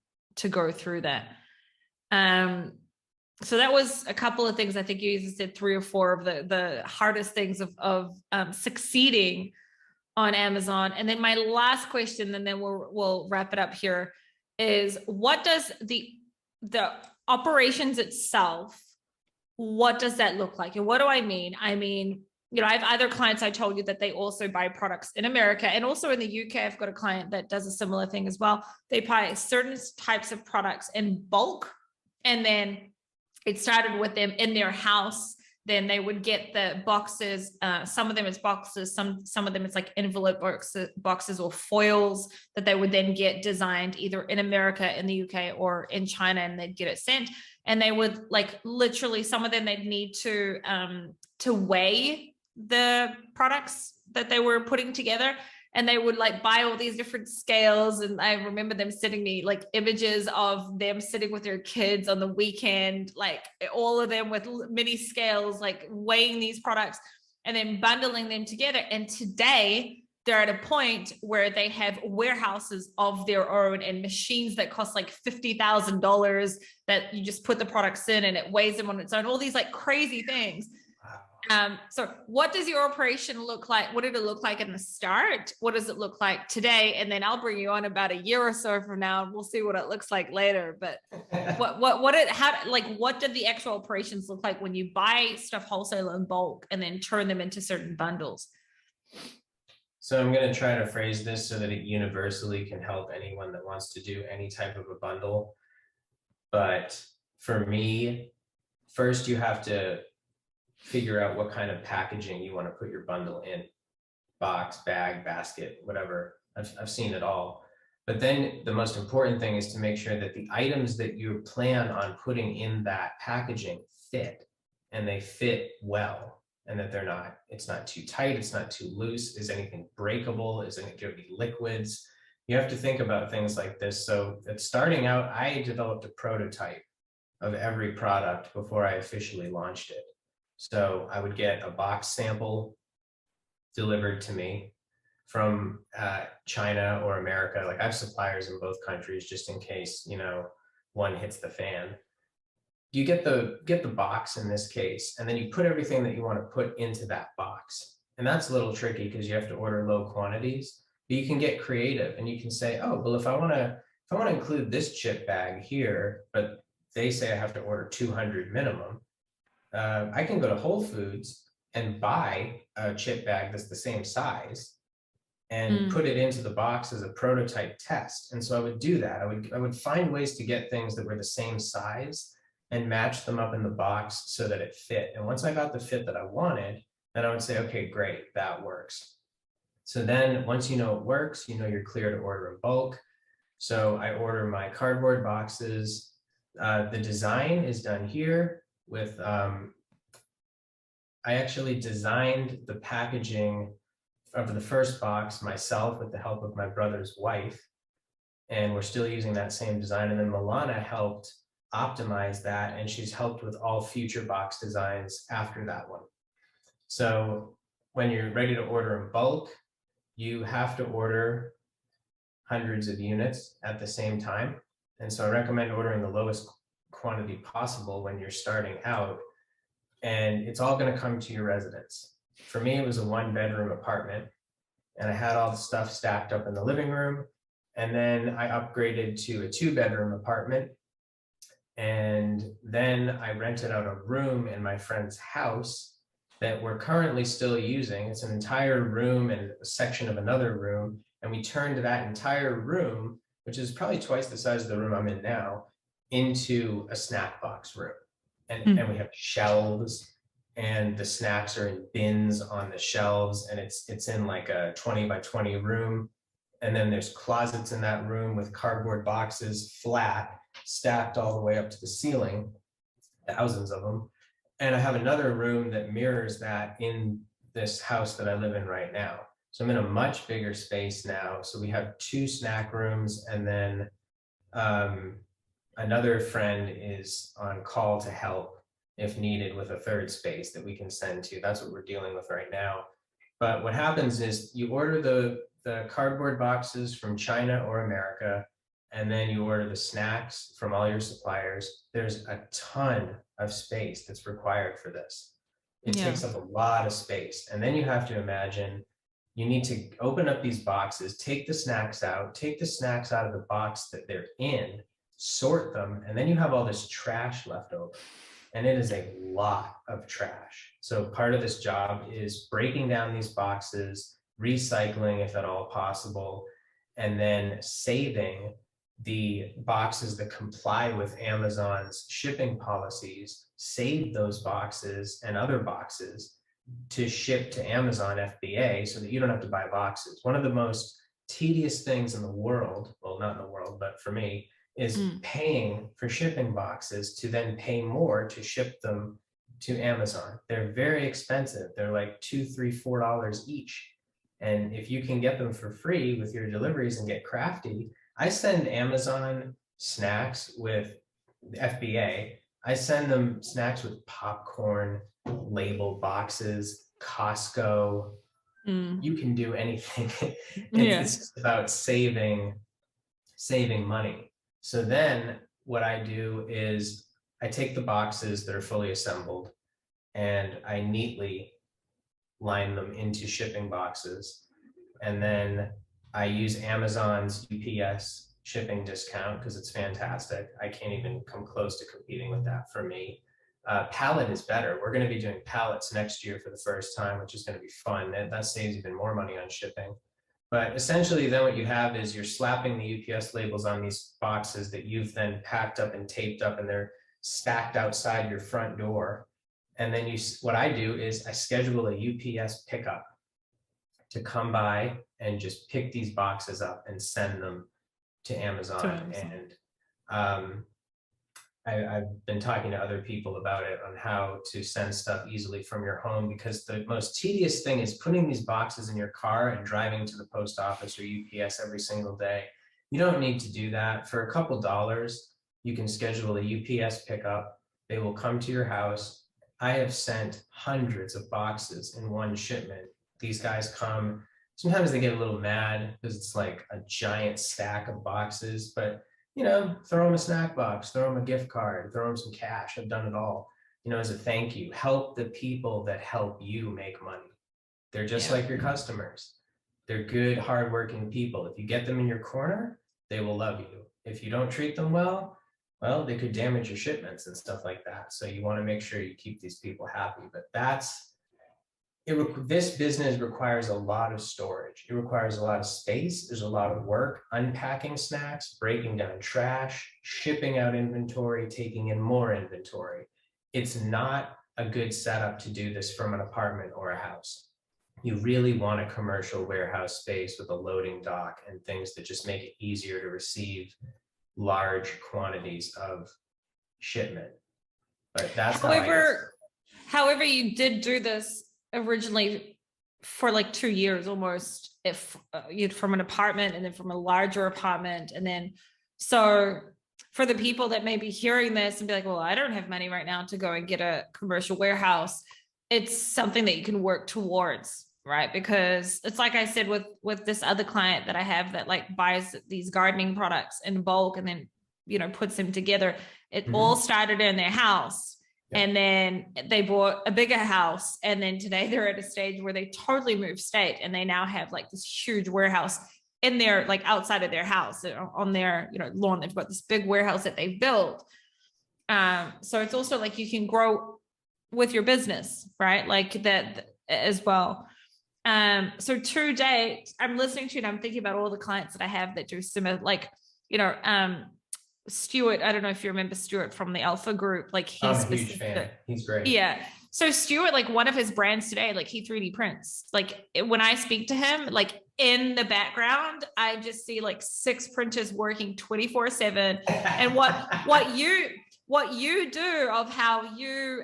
go through that. So that was a couple of things. I think you said 3 or 4 of the hardest things of succeeding on Amazon. And then my last question, and then we'll wrap it up here, is what does the operations itself, what does that look like? And what do I mean? I mean, you know, I have other clients, I told you that they also buy products in America and also in the UK. I've got a client that does a similar thing as well. They buy certain types of products in bulk, and then it started with them in their house. Then they would get the boxes. Some of them is boxes. Some of them it's like envelope boxes or foils that they would then get designed either in America, in the UK, or in China, and they'd get it sent. And they would like literally, some of them they'd need to weigh the products that they were putting together. And they would like buy all these different scales. And I remember them sending me like images of them sitting with their kids on the weekend, like all of them with mini scales, like weighing these products and then bundling them together. And today they're at a point where they have warehouses of their own and machines that cost like $50,000 that you just put the products in and it weighs them on its own, all these like crazy things. So what does your operation look like? What did it look like in the start? What does it look like today? And then I'll bring you on about a year or so from now and we'll see what it looks like later. But what did the actual operations look like when you buy stuff wholesale in bulk and then turn them into certain bundles? So I'm going to try to phrase this so that it universally can help anyone that wants to do any type of a bundle. But for me, first you have to figure out what kind of packaging you want to put your bundle in. Box, bag, basket, whatever. I've seen it all. But then the most important thing is to make sure that the items that you plan on putting in that packaging fit, and they fit well, and that it's not too tight, it's not too loose. Is anything breakable? Is it going to be liquids? You have to think about things like this. So at starting out, I developed a prototype of every product before I officially launched it. So I would get a box sample delivered to me from China or America. Like I have suppliers in both countries just in case, you know, one hits the fan. You get the box in this case, and then you put everything that you want to put into that box. And that's a little tricky because you have to order low quantities, but you can get creative and you can say, oh, well, if I want to include this chip bag here, but they say I have to order 200 minimum, I can go to Whole Foods and buy a chip bag that's the same size and put it into the box as a prototype test. And so I would do that. I would find ways to get things that were the same size and match them up in the box so that it fit. And once I got the fit that I wanted, then I would say, okay, great, that works. So then once you know it works, you know you're clear to order in bulk. So I order my cardboard boxes. The design is done here with, I actually designed the packaging of the first box myself with the help of my brother's wife. And we're still using that same design. And then Milana helped optimize that, and she's helped with all future box designs after that one. So when you're ready to order in bulk, you have to order hundreds of units at the same time. And so I recommend ordering the lowest quantity possible when you're starting out, and it's all going to come to your residence. For me, it was a 1-bedroom apartment, and I had all the stuff stacked up in the living room. And then I upgraded to a 2-bedroom apartment. And then I rented out a room in my friend's house that we're currently still using. It's an entire room and a section of another room. And we turned that entire room, which is probably twice the size of the room I'm in now, into a snack box room. And we have shelves, and the snacks are in bins on the shelves, and it's in like a 20 by 20 room. And then there's closets in that room with cardboard boxes flat, stacked all the way up to the ceiling, thousands of them. And I have another room that mirrors that in this house that I live in right now. So I'm in a much bigger space now. So we have 2 snack rooms, and then another friend is on call to help if needed with a 3rd space that we can send to. That's what we're dealing with right now. But what happens is you order the cardboard boxes from China or America, and then you order the snacks from all your suppliers. There's a ton of space that's required for this. It takes up a lot of space. And then you have to imagine you need to open up these boxes, take the snacks out of the box that they're in, sort them, and then you have all this trash left over. And it is a lot of trash. So part of this job is breaking down these boxes, recycling if at all possible, and then saving the boxes that comply with Amazon's shipping policies, save those boxes and other boxes to ship to Amazon FBA so that you don't have to buy boxes. One of the most tedious things in the world, well, not in the world, but for me, is paying for shipping boxes to then pay more to ship them to Amazon. They're very expensive. They're like $2, $3, $4 each. And if you can get them for free with your deliveries and get crafty, I send Amazon snacks with FBA. I send them snacks with popcorn, label boxes, Costco. You can do anything. It's just about saving money. So then what I do is I take the boxes that are fully assembled and I neatly line them into shipping boxes. And then I use Amazon's UPS shipping discount because it's fantastic. I can't even come close to competing with that for me. Pallet is better. We're going to be doing pallets next year for the first time, which is going to be fun. That saves even more money on shipping. But essentially then what you have is you're slapping the UPS labels on these boxes that you've then packed up and taped up, and they're stacked outside your front door. And then what I do is I schedule a UPS pickup to come by and just pick these boxes up and send them to Amazon. And I've been talking to other people about it on how to send stuff easily from your home, because the most tedious thing is putting these boxes in your car and driving to the post office or UPS every single day. You don't need to do that. For a couple dollars, you can schedule a UPS pickup. They will come to your house. I have sent hundreds of boxes in one shipment. These guys come, sometimes they get a little mad because it's like a giant stack of boxes, but throw them a snack box, throw them a gift card, throw them some cash. I've done it all, as a thank you. Help the people that help you make money. They're just like your customers. They're good, hardworking people. If you get them in your corner, they will love you. If you don't treat them well, they could damage your shipments and stuff like that. So you want to make sure you keep these people happy. But this business requires a lot of storage. It requires a lot of space. There's a lot of work, unpacking snacks, breaking down trash, shipping out inventory, taking in more inventory. It's not a good setup to do this from an apartment or a house. You really want a commercial warehouse space with a loading dock and things that just make it easier to receive large quantities of shipment. But that's however, you did do this originally for like 2 years almost, if you'd from an apartment and then from a larger apartment. And then, so for the people that may be hearing this and be like, well, I don't have money right now to go and get a commercial warehouse, it's something that you can work towards, right? Because it's like I said with this other client that I have that like buys these gardening products in bulk and then puts them together. It all started in their house. And then they bought a bigger house. And then today they're at a stage where they totally moved state and they now have like this huge warehouse in their, like outside of their house on their, lawn. They've got this big warehouse that they've built. So it's also like you can grow with your business, right? Like that as well. So to date, I'm listening to it. I'm thinking about all the clients that I have that do similar, like, Stuart, I don't know if you remember Stuart from the Alpha Group. Like I'm a huge fan. He's great. Yeah. So Stuart, like one of his brands today, like he 3D prints. Like when I speak to him, like in the background, I just see like 6 printers working 24/7. And what you do of how you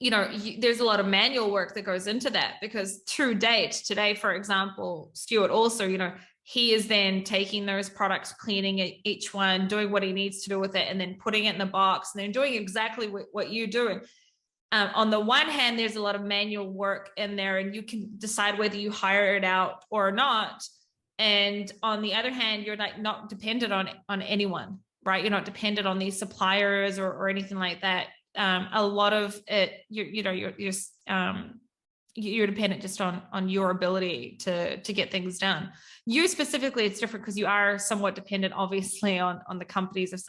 there's a lot of manual work that goes into that, because to date today, for example, Stuart also, he is then taking those products, cleaning each one, doing what he needs to do with it, and then putting it in the box, and then doing exactly what you do. And on the one hand, there's a lot of manual work in there, and you can decide whether you hire it out or not. And on the other hand, you're not dependent on anyone, right? You're not dependent on these suppliers or anything like that. A lot of it, you're dependent just on your ability to get things done. You specifically, it's different because you are somewhat dependent, obviously, on the companies. If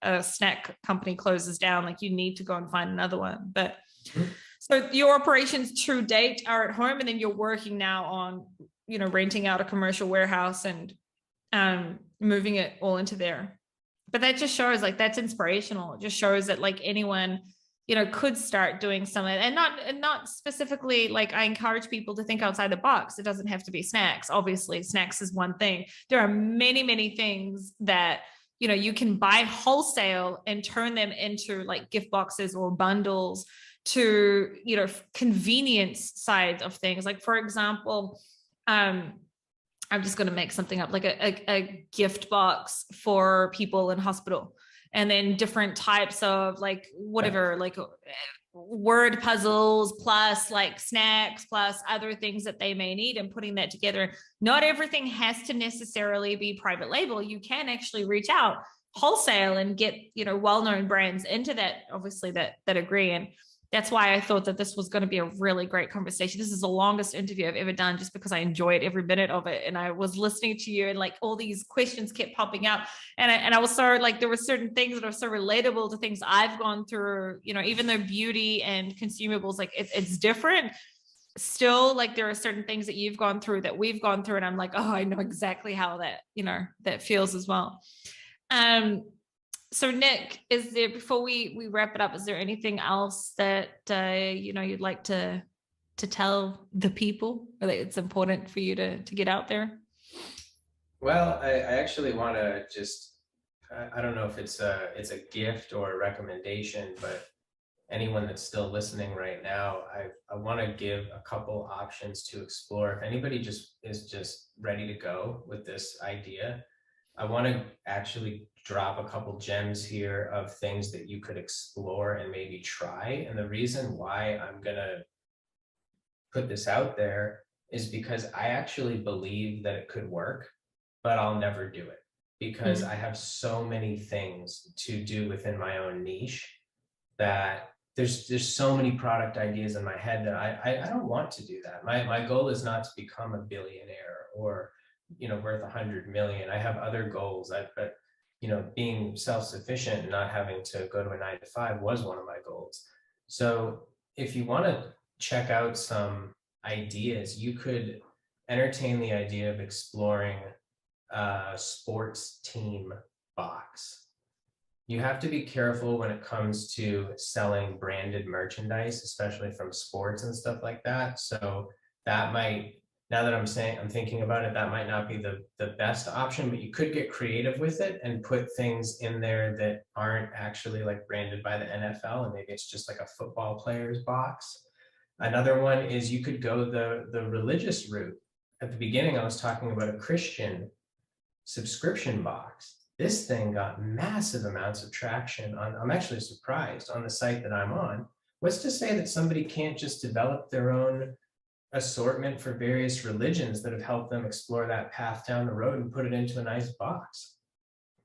a snack company closes down, like, you need to go and find another one. But so your operations to date are at home, and then you're working now on renting out a commercial warehouse and moving it all into there. But that just shows, like, that's inspirational. It just shows that, like, anyone could start doing something, and not specifically, like, I encourage people to think outside the box. It doesn't have to be snacks. Obviously, snacks is one thing. There are many, many things that, you can buy wholesale and turn them into, like, gift boxes or bundles to, convenience side of things. Like, for example, I'm just going to make something up, like a gift box for people in hospital, and then different types of, like, whatever, like word puzzles plus, like, snacks plus other things that they may need, and putting that together. Not everything has to necessarily be private label. You can actually reach out wholesale and get, well-known brands into that, obviously, that agree. And that's why I thought that this was going to be a really great conversation. This is the longest interview I've ever done, just because I enjoyed every minute of it. And I was listening to you, and, like, all these questions kept popping up. And I was so, like, there were certain things that are so relatable to things I've gone through, even though beauty and consumables, like, it's different. Still, like, there are certain things that you've gone through that we've gone through. And I'm like, oh, I know exactly how that, that feels as well. So Nick, is there, before we wrap it up, is there anything else that you'd like to tell the people, or that it's important for you to get out there? Well, I actually want to just, I don't know if it's a gift or a recommendation, but anyone that's still listening right now, I want to give a couple options to explore. If anybody is just ready to go with this idea, I want to actually drop a couple gems here of things that you could explore and maybe try. And the reason why I'm going to put this out there is because I actually believe that it could work, but I'll never do it, because I have so many things to do within my own niche that there's so many product ideas in my head that I don't want to do that. My goal is not to become a billionaire or worth 100 million. I have other goals. But being self-sufficient and not having to go to a 9-to-5 was one of my goals. So if you want to check out some ideas, you could entertain the idea of exploring a sports team box. You have to be careful when it comes to selling branded merchandise, especially from sports and stuff like that. So that might, now that I'm thinking about it, that might not be the best option, but you could get creative with it and put things in there that aren't actually, like, branded by the NFL, and maybe it's just like a football player's box. Another one is you could go the religious route. At the beginning, I was talking about a Christian subscription box. This thing got massive amounts of traction I'm actually surprised, on the site that I'm on. What's to say that somebody can't just develop their own assortment for various religions that have helped them explore that path down the road and put it into a nice box?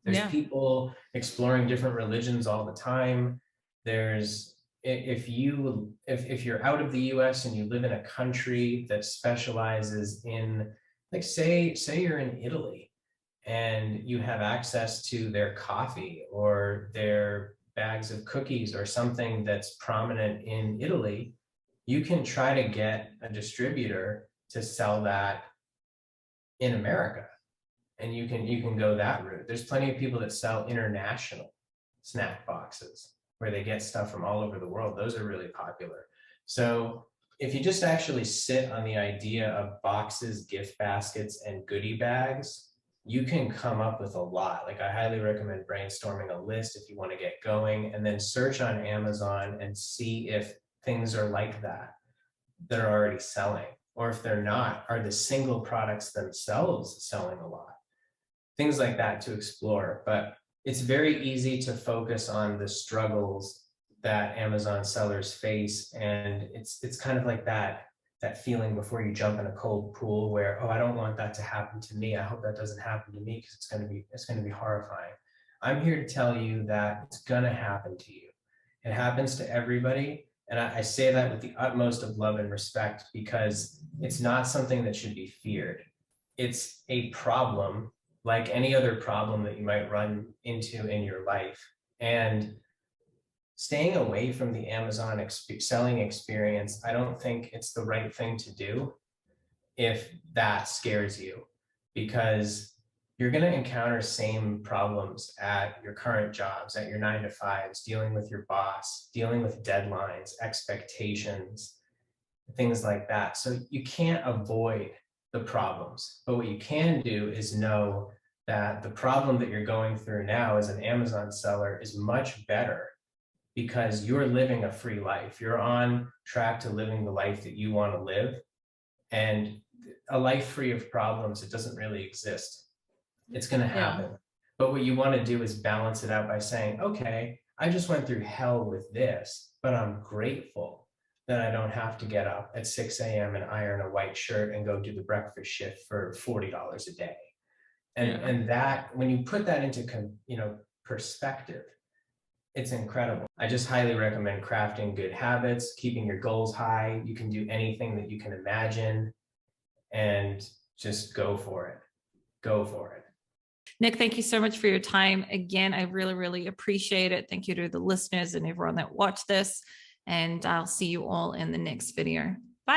There's people exploring different religions all the time. There's, if you're out of the US and you live in a country that specializes in, like, say you're in Italy and you have access to their coffee or their bags of cookies or something that's prominent in Italy, you can try to get a distributor to sell that in America, and you can go that route. There's plenty of people that sell international snack boxes where they get stuff from all over the world. Those are really popular. So if you just actually sit on the idea of boxes, gift baskets, and goodie bags, you can come up with a lot. Like, I highly recommend brainstorming a list if you want to get going, and then search on Amazon and see if things are like that are already selling? Or if they're not, are the single products themselves selling a lot? Things like that to explore. But it's very easy to focus on the struggles that Amazon sellers face. And it's kind of like that feeling before you jump in a cold pool where, oh, I don't want that to happen to me. I hope that doesn't happen to me because it's going to be horrifying. I'm here to tell you that it's going to happen to you. It happens to everybody. And I say that with the utmost of love and respect, because it's not something that should be feared. It's a problem like any other problem that you might run into in your life. And staying away from the Amazon selling experience, I don't think it's the right thing to do if that scares you, because you're going to encounter same problems at your current jobs, at your 9-to-5s, dealing with your boss, dealing with deadlines, expectations, things like that. So you can't avoid the problems, but what you can do is know that the problem that you're going through now as an Amazon seller is much better because you're living a free life. You're on track to living the life that you want to live, and a life free of problems, it doesn't really exist. It's going to happen. Yeah. But what you want to do is balance it out by saying, okay, I just went through hell with this, but I'm grateful that I don't have to get up at 6 a.m. and iron a white shirt and go do the breakfast shift for $40 a day. And that, when you put that into perspective, it's incredible. I just highly recommend crafting good habits, keeping your goals high. You can do anything that you can imagine, and just go for it. Go for it. Nick, thank you so much for your time. Again, I really, really appreciate it. Thank you to the listeners and everyone that watched this. And I'll see you all in the next video.